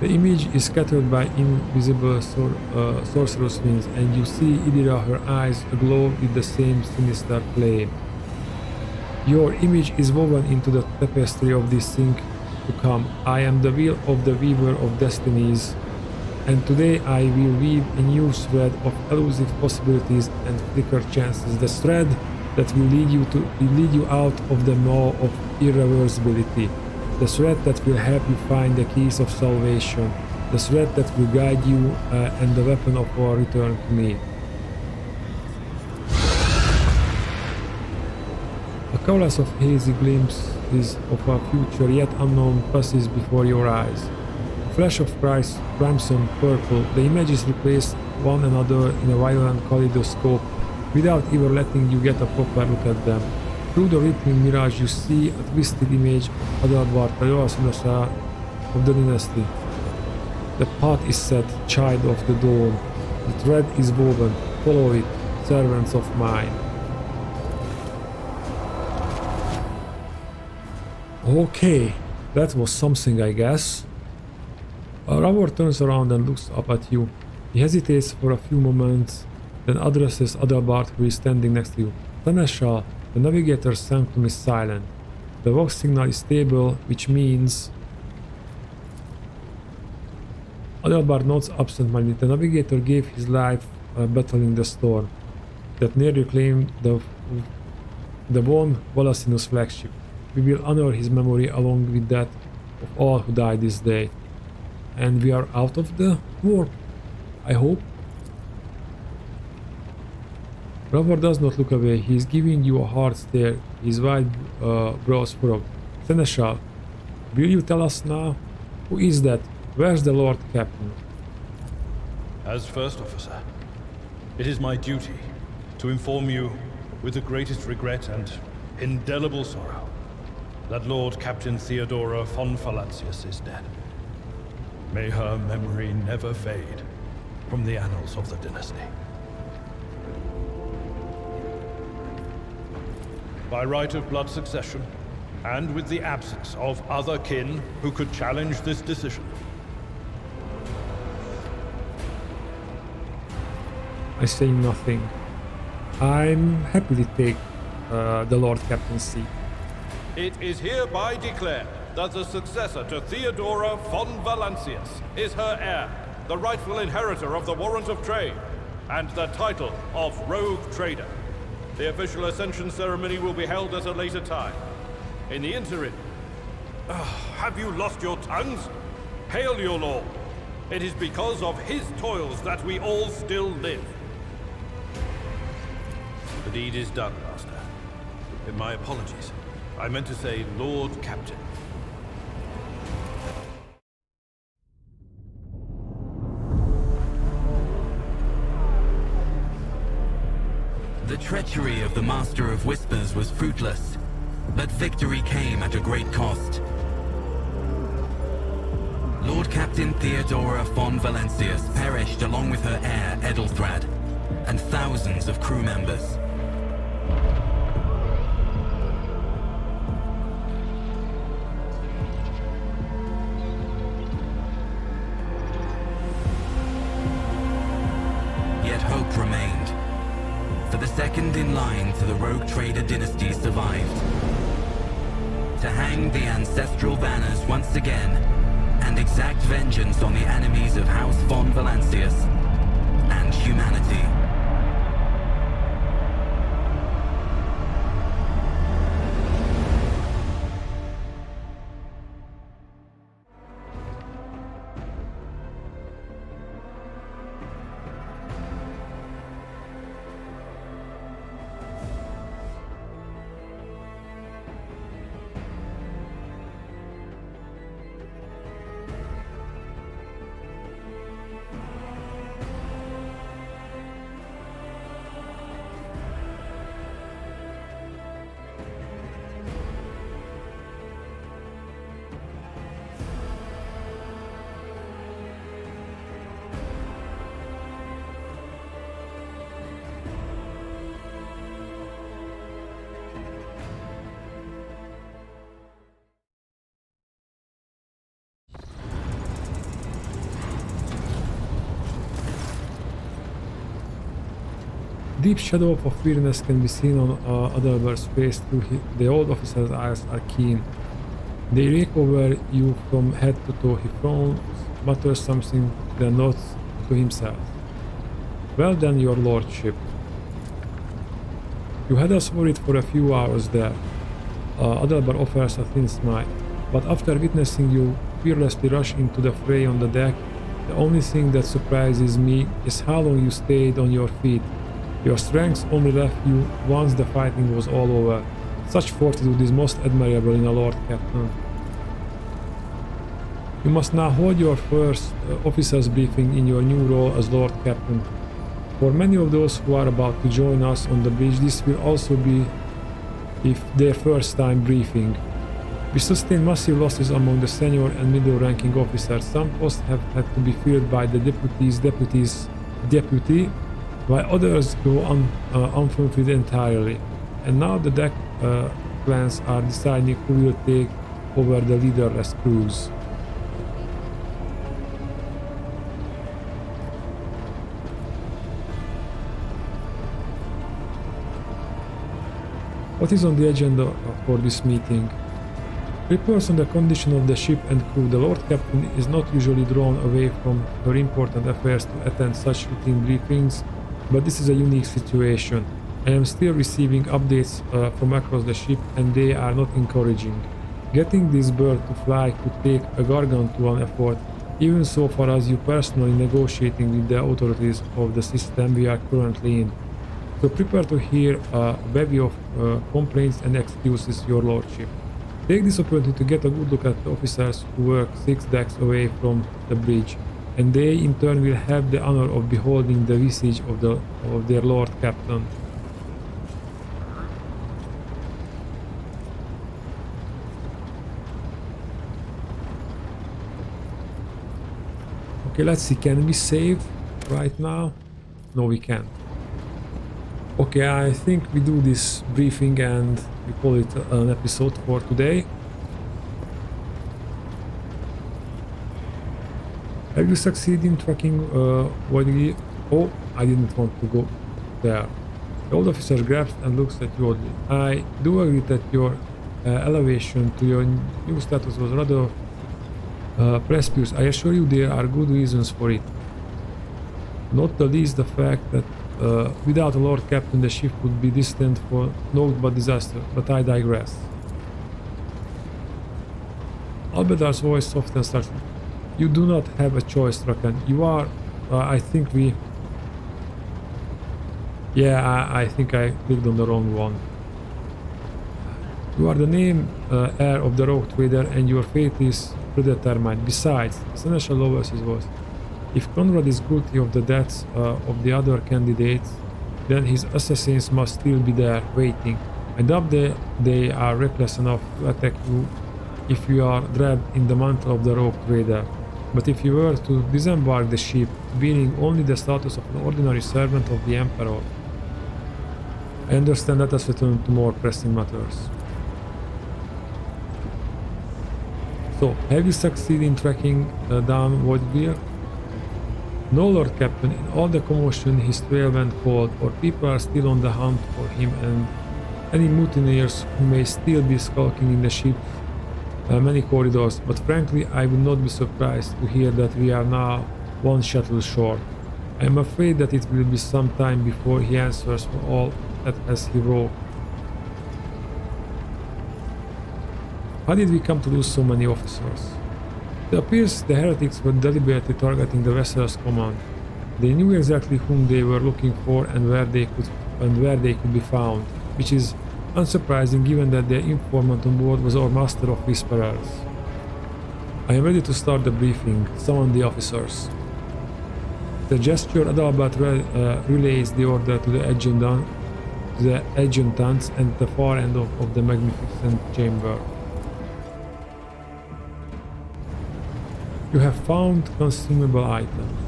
The image is scattered by invisible sorcerous winds, and you see Idira, her eyes aglow with the same sinister flame. Your image is woven into the tapestry of this thing to come. I am the wheel of the weaver of destinies, and today I will weave a new thread of elusive possibilities and flicker chances. The thread that will lead you out of the maw of irreversibility. The thread that will help you find the keys of salvation. The thread that will guide you and the weapon of our return to me. A chorus of hazy glimpses of a future yet unknown passes before your eyes. A flash of crimson purple, the images replace one another in a violent kaleidoscope without even letting you get a proper look at them. Through the rippling mirage you see a twisted image of Adalbert, the lower seneschal of the dynasty. The path is set, child of the dawn. The thread is woven. Follow it, servants of mine. Okay, that was something, I guess. Ravor turns around and looks up at you. He hesitates for a few moments, then addresses Adalbert, who is standing next to you. Seneschal, the navigator's sanctum is silent. The vox signal is stable, which means... Adalbert nods absent-mindedly. The navigator gave his life battling the storm that nearly claimed the Von Valacinus flagship. We will honor his memory along with that of all who died this day. And we are out of the war, I hope. Ravor does not look away. He is giving you a hard stare, his wide brows furrowed. Seneschal, will you tell us now? Who is that? Where's the Lord Captain? As First Officer, it is my duty to inform you with the greatest regret and indelible sorrow that Lord Captain Theodora von Valancius is dead. May her memory never fade from the annals of the dynasty. By right of blood succession, and with the absence of other kin who could challenge this decision. I say nothing. I'm happy to take the Lord Captain's seat. It is hereby declared that the successor to Theodora von Valancius is her heir, the rightful inheritor of the warrant of trade, and the title of Rogue Trader. The official ascension ceremony will be held at a later time. In the interim... have you lost your tongues? Hail your lord. It is because of his toils that we all still live. The deed is done, Master. My apologies. I meant to say Lord Captain. The treachery of the Master of Whispers was fruitless, but victory came at a great cost. Lord Captain Theodora von Valancius perished along with her heir, Edelthrad, and thousands of crew members. Yet hope remained. For the second in line to the Rogue Trader dynasty survived. to hang the ancestral banners once again and exact vengeance on the enemies of House von Valancius and humanity. Deep shadow of weariness can be seen on Adalbert's face through the old officer's eyes are keen. They rake over you from head to toe. He frowns, mutters something, then nods to himself. Well then, your lordship. You had us worried for a few hours there. Adalbert offers a thin smile, but after witnessing you fearlessly rush into the fray on the deck, the only thing that surprises me is how long you stayed on your feet. Your strength only left you once the fighting was all over. Such fortitude is most admirable in a Lord Captain. You must now hold your first officer's briefing in your new role as Lord Captain. For many of those who are about to join us on the bridge, this will also be their first time briefing. We sustain massive losses among the senior and middle-ranking officers. Some posts have had to be filled by the deputy, while others go unfulfilled entirely. And now the deck clans are deciding who will take over the leaderless crews. What is on the agenda for this meeting? Reports on the condition of the ship and crew. The Lord Captain is not usually drawn away from her important affairs to attend such routine briefings, but this is a unique situation. I am still receiving updates from across the ship, and they are not encouraging. Getting this bird to fly could take a gargantuan effort, even so far as you personally negotiating with the authorities of the system we are currently in. So prepare to hear a bevy of complaints and excuses, your lordship. Take this opportunity to get a good look at the officers who work 6 decks away from the bridge, and they in turn will have the honor of beholding the visage of their Lord Captain. Okay, let's see, can we save right now? No, we can't. Okay, I think we do this briefing and we call it an episode for today. Have you succeeded in tracking Voidly? Oh, I didn't want to go there. The old officer grabs and looks at you oddly. I do agree that your elevation to your new status was rather prestigious. I assure you there are good reasons for it. Not the least the fact that without a Lord Captain the ship would be destined for naught but disaster, but I digress. Albedar's voice softens slightly. You do not have a choice, Rakan. You are, I think we... Yeah, I think I clicked on the wrong one. You are the name heir of the rogue trader and your fate is predetermined. Besides, Seneschal lowers his voice. If Conrad is guilty of the deaths of the other candidates, then his assassins must still be there, waiting. I doubt they are reckless enough to attack you if you are draped in the mantle of the rogue trader. But if you were to disembark the ship, bearing only the status of an ordinary servant of the Emperor, I understand. Let us return to more pressing matters. So, have you succeeded in tracking down Voidgear? No, Lord Captain. In all the commotion, his trail went cold, or people are still on the hunt for him, and any mutineers who may still be skulking in the ship's many corridors, but frankly I would not be surprised to hear that we are now one shuttle short. I am afraid that it will be some time before he answers for all that has he wrought. How did we come to lose so many officers? It appears the heretics were deliberately targeting the vessel's command. They knew exactly whom they were looking for and where they could be found, which is unsurprising given that their informant on board was our master of whisperers. I am ready to start the briefing. Summon the officers. The gesture Adalbert relays the order to the adjutants at the far end of the magnificent chamber. You have found consumable items.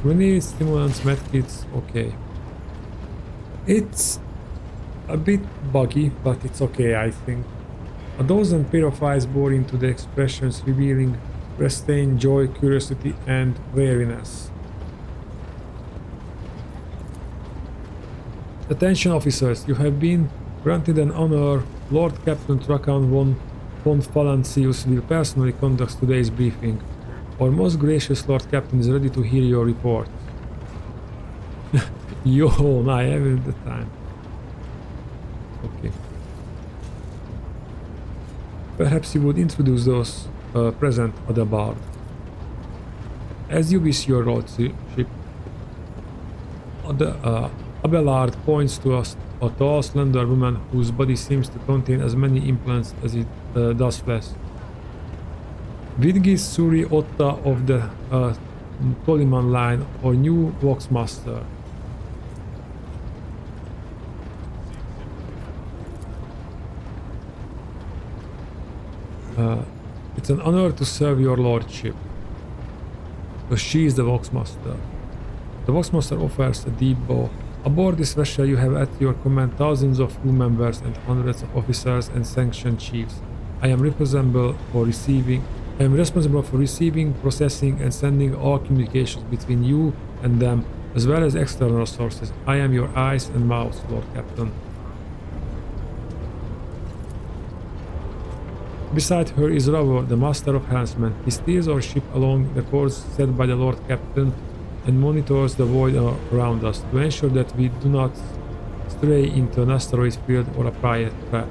Grenades, stimulants, medkits, okay. It's a bit buggy, but it's okay, I think. A dozen pair of eyes bore into the expressions, revealing restraint, joy, curiosity, and wariness. Attention officers, you have been granted an honor. Lord Captain Trakan von Valancius will personally conduct today's briefing. Our most gracious Lord Captain is ready to hear your report. Yo, I have the time. Okay. Perhaps you would introduce those present at the bar. As you wish, your lordship. Abelard points to a tall, slender woman whose body seems to contain as many implants as it does flesh. Vidgis Suri Otta of the Toliman line, or new Voxmaster. It's an honor to serve your lordship. So she is the Voxmaster. The Voxmaster offers a deep bow. Aboard this vessel you have at your command thousands of crew members and hundreds of officers and sanctioned chiefs. I am responsible for receiving, processing and sending all communications between you and them, as well as external sources. I am your eyes and mouth, Lord Captain. Beside her is Ravor, the Master of Helmsmen. He steers our ship along the course set by the Lord Captain and monitors the void around us to ensure that we do not stray into an asteroid field or a pirate trap.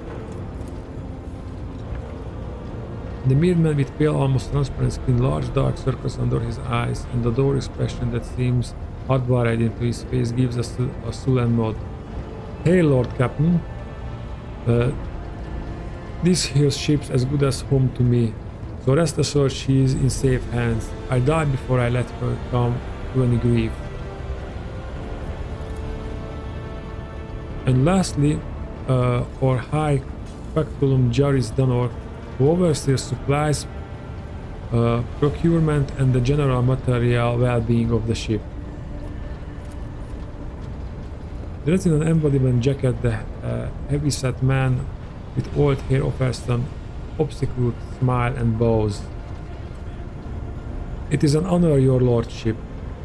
The Meadman with pale, almost transparent skin, large dark circles under his eyes, and the door expression that seems hardwired into his face gives us a sullen nod. Hey, Lord Captain. This here ship's as good as home to me, so rest assured she is in safe hands. I died before I let her come to any grief. And lastly, our High Factulum Jaris Danor, who oversees supplies, procurement and the general material well-being of the ship. Dressed in an embodiment jacket, the heavy-set man with oiled hair offers an obsequious smile and bows. It is an honor, your lordship.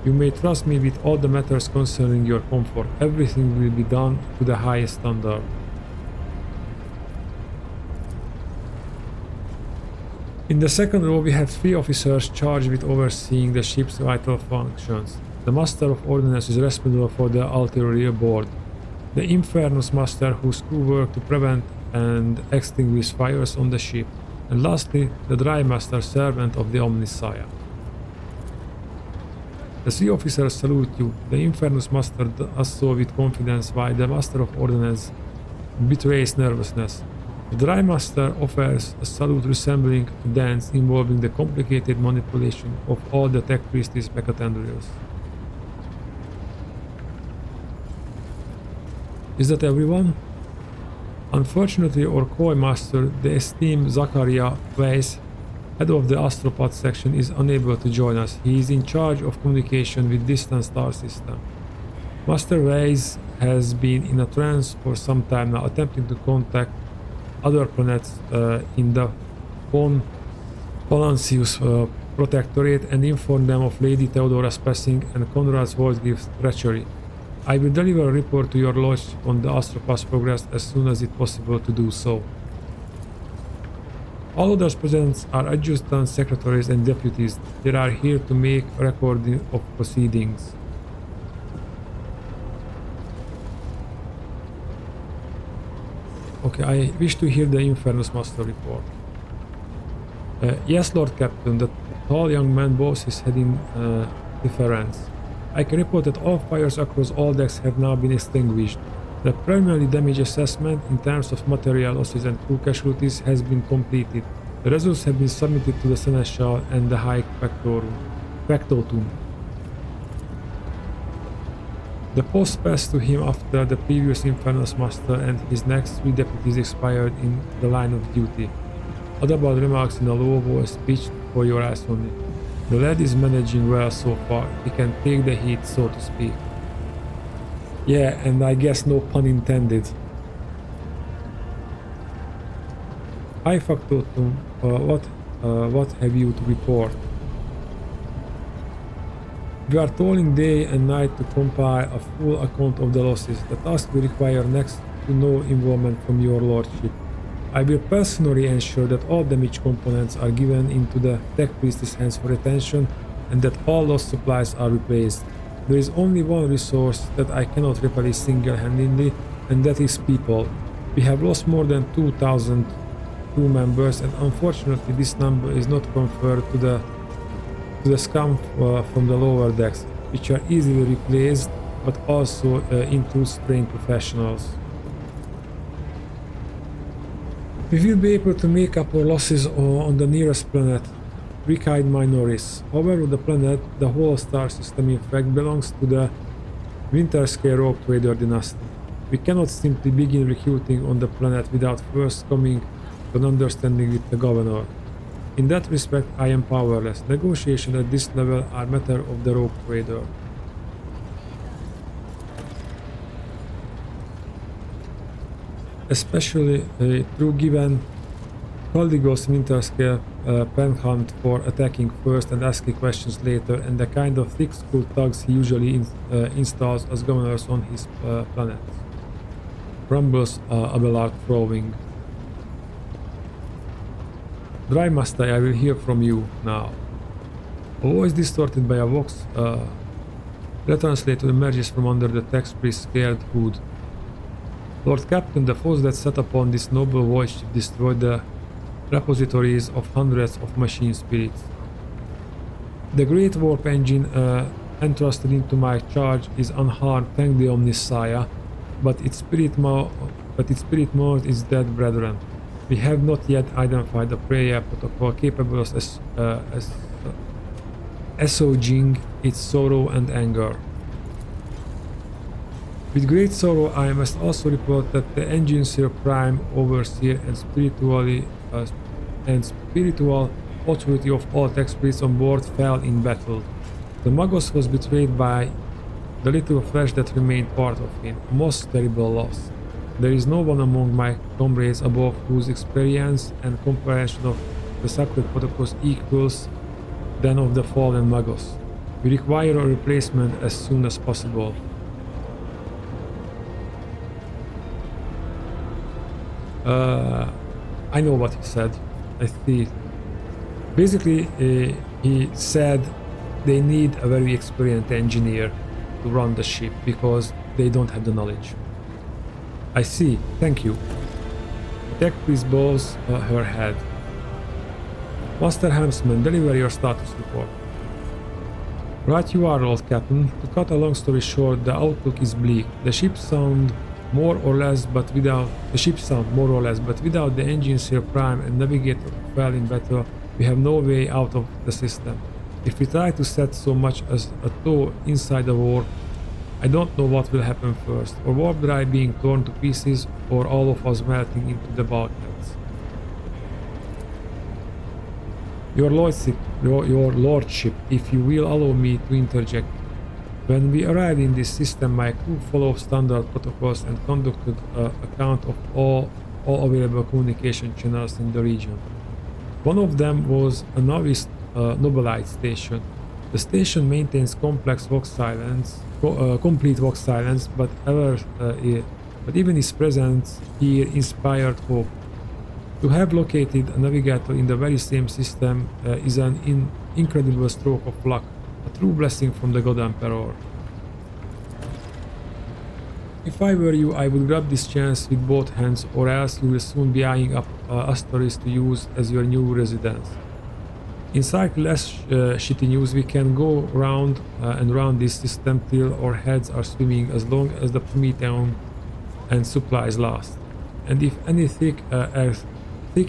You may trust me with all the matters concerning your comfort. Everything will be done to the highest standard. In the second row we have 3 officers charged with overseeing the ship's vital functions. The Master of Ordnance is responsible for the artillery aboard. The Infernus Master, whose crew work to prevent and extinguish fires on the ship. And lastly, the Dry Master, servant of the Omnissiah. The 3 officers salute you. The Infernus Master does so with confidence, while the Master of Ordnance betrays nervousness. The Dry Master offers a salute resembling a dance involving the complicated manipulation of all the Tech Priestess Becatendrials. Is that everyone? Unfortunately, our Koi Master, the esteemed Zachariah Weiss, head of the Astropod section, is unable to join us. He is in charge of communication with distant star system. Master Weiss has been in a trance for some time now, attempting to contact other planets in the von Valancius Protectorate and inform them of Lady Theodora's passing and Conrad's Voidgrift's treachery. I will deliver a report to your lordship on the Astropath's progress as soon as it possible to do so. All others present are adjutants, secretaries and deputies. They are here to make a recording of proceedings. Okay, I wish to hear the Infernus Master report. Yes, Lord Captain, the tall young man bows his head in deference. I can report that all fires across all decks have now been extinguished. The preliminary damage assessment in terms of material losses and crew casualties has been completed. The results have been submitted to the Seneschal and the High Factotum. The post passed to him after the previous Infernus Master and his next 3 deputies expired in the line of duty. Adabad remarks in a low voice, speech for your eyes only. The lad is managing well so far. He can take the heat, so to speak. Yeah, and I guess no pun intended. High Factotum, what have you to report? We are toiling day and night to compile a full account of the losses. The task will require next to no involvement from your lordship. I will personally ensure that all damaged components are given into the Tech Priestess' hands for retention and that all lost supplies are replaced. There is only one resource that I cannot replace single-handedly, and that is people. We have lost more than 2,000 crew members, and unfortunately this number is not conferred to the scum from the lower decks, which are easily replaced, but also includes trained professionals. We will be able to make up our losses on the nearest planet, Ricide Minoris. However, the planet, the whole star system in fact, belongs to the Winterscale Rogue Trader dynasty. We cannot simply begin recruiting on the planet without first coming to an understanding with the governor. In that respect, I am powerless. Negotiations at this level are a matter of the Rogue Trader. Especially through given Caldigos Winterscale penhunt for attacking first and asking questions later, and the kind of thick-skulled thugs he usually installs as governors on his planets. Rumbles Abelard throwing. Dry Master, I will hear from you now. A voice distorted by a vox retranslator emerges from under the text priest's scared hood. Lord Captain, the force that set upon this noble voice ship destroyed the repositories of hundreds of machine spirits. The great warp engine entrusted into my charge is unharmed, thank the Omnissiah, but its spirit mourns its dead brethren. We have not yet identified a prayer protocol capable of assuaging its sorrow and anger. With great sorrow, I must also report that the Engineer Prime Overseer and spiritual authority of all tech spirits on board fell in battle. The Magos was betrayed by the little flesh that remained part of him, a most terrible loss. There is no one among my comrades above whose experience and comprehension of the sacred protocols equals than of the fallen Magos. We require a replacement as soon as possible. I know what he said. I see. Basically, he said they need a very experienced engineer to run the ship because they don't have the knowledge. I see. Thank you. Tech priest bows her head. Master Helmsman, deliver your status report. Right you are, Lord Captain. To cut a long story short, the outlook is bleak. The ship sound more or less, but without the Engineer Prime and Navigator who fell in battle, we have no way out of the system. If we try to set so much as a toe inside the warp, I don't know what will happen first, or warp drive being torn to pieces, or all of us melting into the bulkheads. Your lordship, if you will allow me to interject. When we arrived in this system, my crew followed standard protocols and conducted an account of all available communication channels in the region. One of them was a novice Nobilite station. The station maintains complex vox silence, complete vox silence, but even its presence here inspired hope. To have located a navigator in the very same system is an incredible stroke of luck, a true blessing from the God Emperor. If I were you, I would grab this chance with both hands, or else you will soon be eyeing up Astoris to use as your new residence. In slightly less shitty news, we can go round and round this system till our heads are swimming as long as the Promethean and supplies last. And if any thick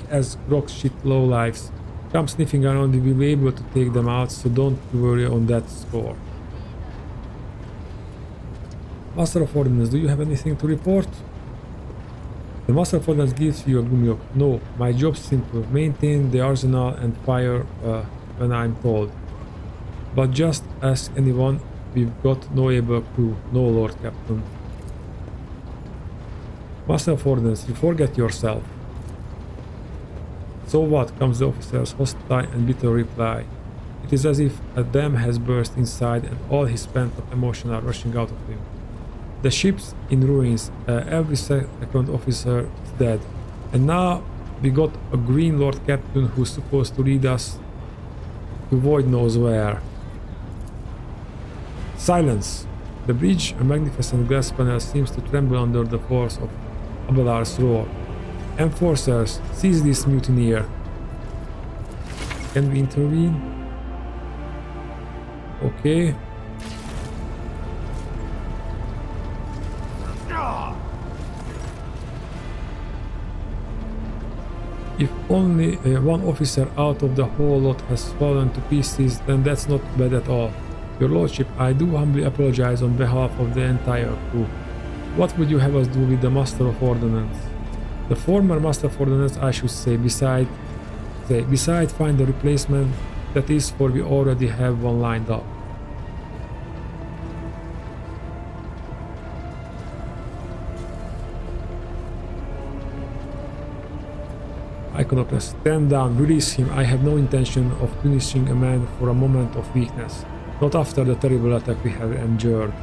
as rock shit lowlifes come sniffing around, we will be able to take them out, so don't worry on that score. Master of Ordnance, do you have anything to report? The Master of Ordnance gives you a gloomy look. No, my job's simple. Maintain the arsenal and fire when I'm told. But just ask anyone, we've got no able crew. No, Lord Captain. Master of Ordnance, you forget yourself. So what? Comes the officer's hostile and bitter reply. It is as if a dam has burst inside and all his pent-up emotions are rushing out of him. The ship's in ruins, every second officer is dead, and now we got a Green Lord Captain who's supposed to lead us to Void knows where. Silence! The bridge, a magnificent glass panel, seems to tremble under the force of Abelar's roar. Enforcers, seize this mutineer. Can we intervene? Okay. If only one officer out of the whole lot has fallen to pieces, then that's not bad at all. Your Lordship, I do humbly apologize on behalf of the entire crew. What would you have us do with the Master of Ordnance? The former Master of Ordnance, I should say, besides find a replacement, that is, for we already have one lined up. Iconoclast, stand down, release him. I have no intention of punishing a man for a moment of weakness, not after the terrible attack we have endured.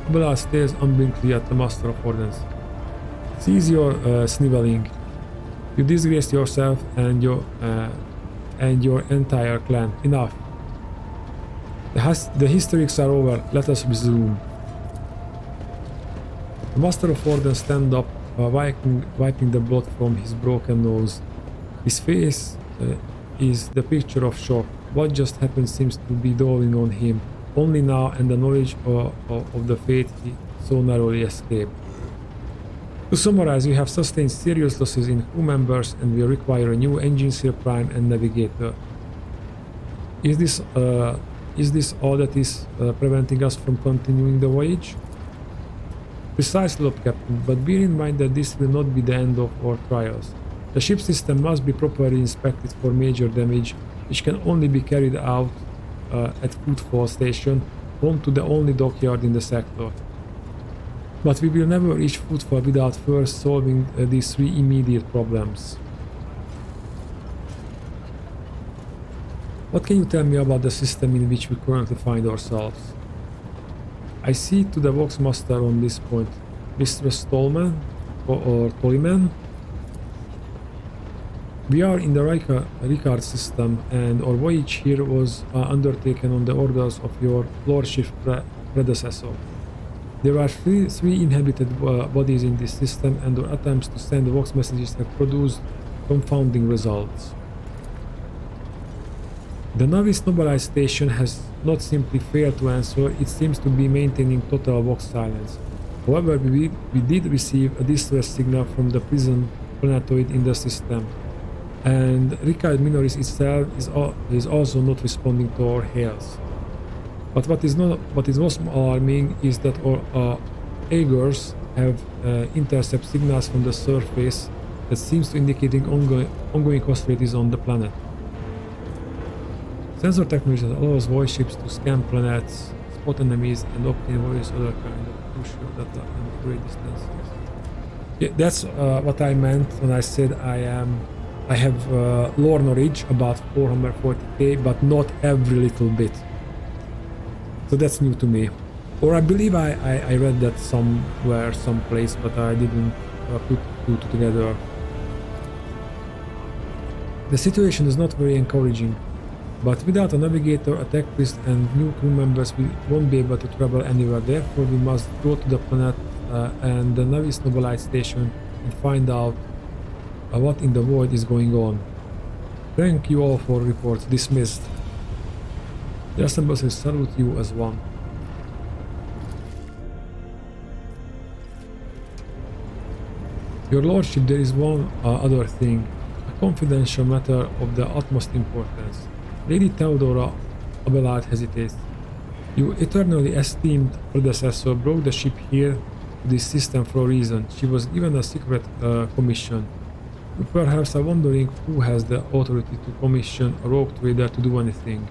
Bella stares unblinkingly at the Master of Ordnance. Cease your sniveling. You disgraced yourself and your entire clan. Enough. The hysterics are over. Let us resume. The Master of Ordnance stands up, wiping the blood from his broken nose. His face is the picture of shock. What just happened seems to be dawning on him only now, and the knowledge of the fate he so narrowly escaped. To summarize, we have sustained serious losses in crew members and we require a new engine seal prime and navigator. Is this all that is preventing us from continuing the voyage? Precisely, Lord Captain, but bear in mind that this will not be the end of our trials. The ship system must be properly inspected for major damage, which can only be carried out at Footfall Station, home to the only dockyard in the sector. But we will never reach Footfall without first solving these three immediate problems. What can you tell me about the system in which we currently find ourselves? I see to the Vox Master on this point. Mr. Stallman or Tollyman? We are in the Ricard system, and our voyage here was undertaken on the orders of your Lordship predecessor. There are three inhabited bodies in this system, and our attempts to send Vox messages have produced confounding results. The Navis Nobilize station has not simply failed to answer, it seems to be maintaining total Vox silence. However, we did receive a distress signal from the prison planetoid in the system, and Ricard Minoris itself is also not responding to our hails. But what is most alarming is that our Aegers have intercept signals from the surface that seems to indicating ongoing hostilities on the planet. Sensor technology allows voice ships to scan planets, spot enemies, and obtain various other kind of crucial data at great distances. Yeah, that's what I meant when I said I am I have lore knowledge about Warhammer 40k, but not every little bit. So that's new to me. Or I believe I read that somewhere, someplace, but I didn't put two together. The situation is not very encouraging, but without a navigator, a tech priest and new crew members we won't be able to travel anywhere. Therefore we must go to the planet and the Navis Nobolite station and find out what in the void is going on. Thank you all for reports. Dismissed. The assemblers salute you as one. Your lordship, there is one other thing. A confidential matter of the utmost importance. Lady Theodora Abelard hesitates. Your eternally esteemed predecessor brought the ship here to this system for a reason. She was given a secret commission. You perhaps are wondering who has the authority to commission a rogue trader to do anything.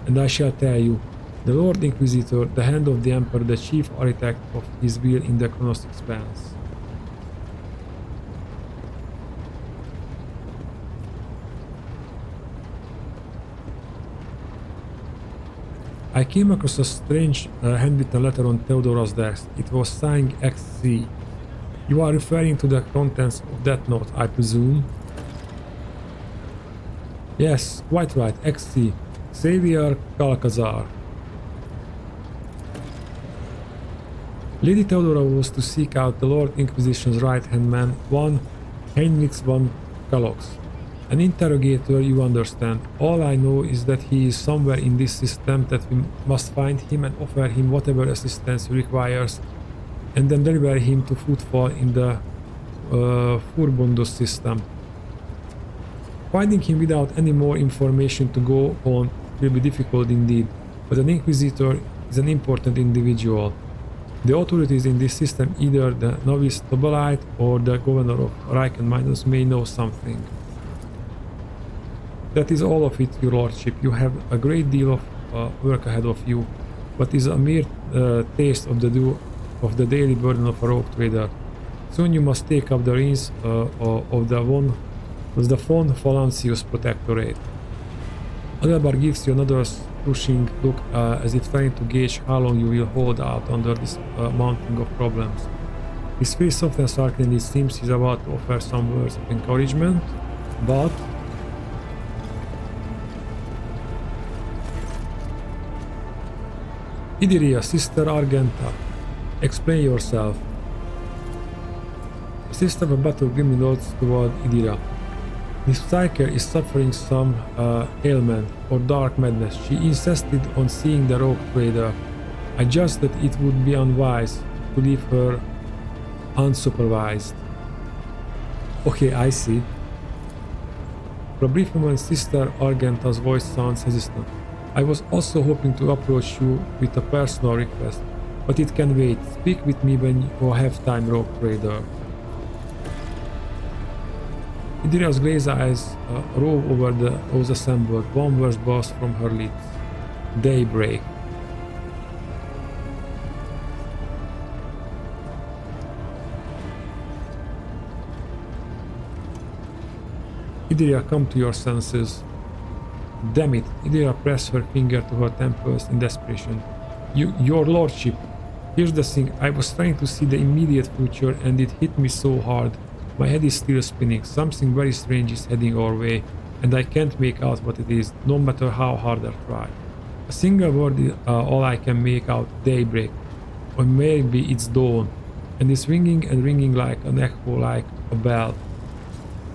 And I shall tell you, the Lord Inquisitor, the hand of the Emperor, the chief architect of his will in the Chronos Expanse. I came across a strange handwritten letter on Theodora's desk. It was signed XC. You are referring to the contents of that note, I presume? Yes, quite right, XC. Xavier Calcazar. Lady Theodora was to seek out the Lord Inquisition's right-hand man, one Heinrich von Kalox. An interrogator, you understand. All I know is that he is somewhere in this system, that we must find him and offer him whatever assistance he requires, and then deliver him to footfall in the Furbundos system. Finding him without any more information to go on will be difficult indeed, but an Inquisitor is an important individual. The authorities in this system, either the Novice Nobolite or the Governor of Reichen Minus, may know something. That is all of it, your lordship. You have a great deal of work ahead of you, but is a mere taste of the daily burden of a rogue trader. Soon you must take up the reins of the von Valancius Protectorate. Adelbar gives you another pushing look as if trying to gauge how long you will hold out under this mounting of problems. His face softens slightly and it seems he's about to offer some words of encouragement, but Idiria, Sister Argenta, explain yourself. The sister of a battle grimly nods toward Idiria. Miss Psyker is suffering some ailment or dark madness. She insisted on seeing the rogue trader. I judged that it would be unwise to leave her unsupervised. Okay, I see. For a brief moment, Sister Argenta's voice sounds hesitant. I was also hoping to approach you with a personal request, but it can wait. Speak with me when you have time, rogue trader. Idiria's glazed eyes rove over those assembled. One word burst from her lips. Daybreak. Idiria, come to your senses. Damn it! Idiria pressed her finger to her temples in desperation. Your lordship, here's the thing. I was trying to see the immediate future and it hit me so hard. My head is still spinning. Something very strange is heading our way, and I can't make out what it is, no matter how hard I try. A single word is all I can make out. Daybreak. Or maybe it's dawn, and it's ringing and ringing like an echo, like a bell.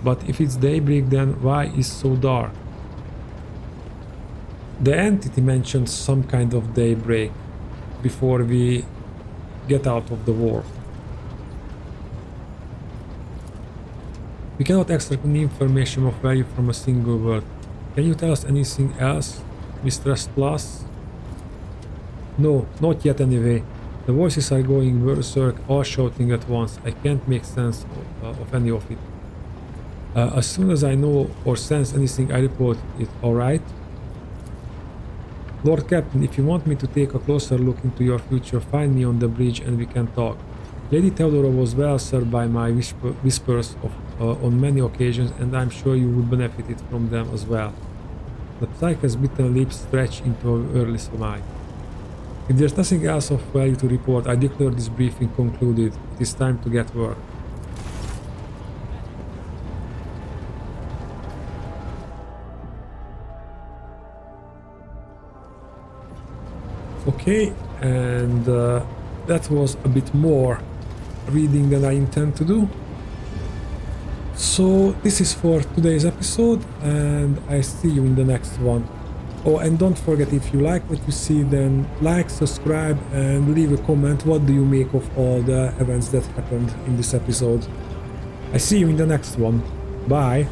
But if it's daybreak, then why is so dark? The entity mentioned some kind of daybreak before we get out of the war. We cannot extract any information of value from a single word. Can you tell us anything else, Mistress Plus? No, not yet anyway. The voices are going berserk, all shouting at once. I can't make sense of any of it. As soon as I know or sense anything, I report it, alright? Lord Captain, if you want me to take a closer look into your future, find me on the bridge and we can talk. Lady Theodora was well served by my whispers on many occasions, and I'm sure you would benefit from them as well. The Psyche's bitten lips stretched into an early smile. If there's nothing else of value to report, I declare this briefing concluded. It is time to get work. Okay, and that was a bit more reading than I intend to do. So this is for today's episode, and I see you in the next one. Oh, and don't forget, if you like what you see, then like, subscribe, and leave a comment. What do you make of all the events that happened in this episode? I see you in the next one. Bye!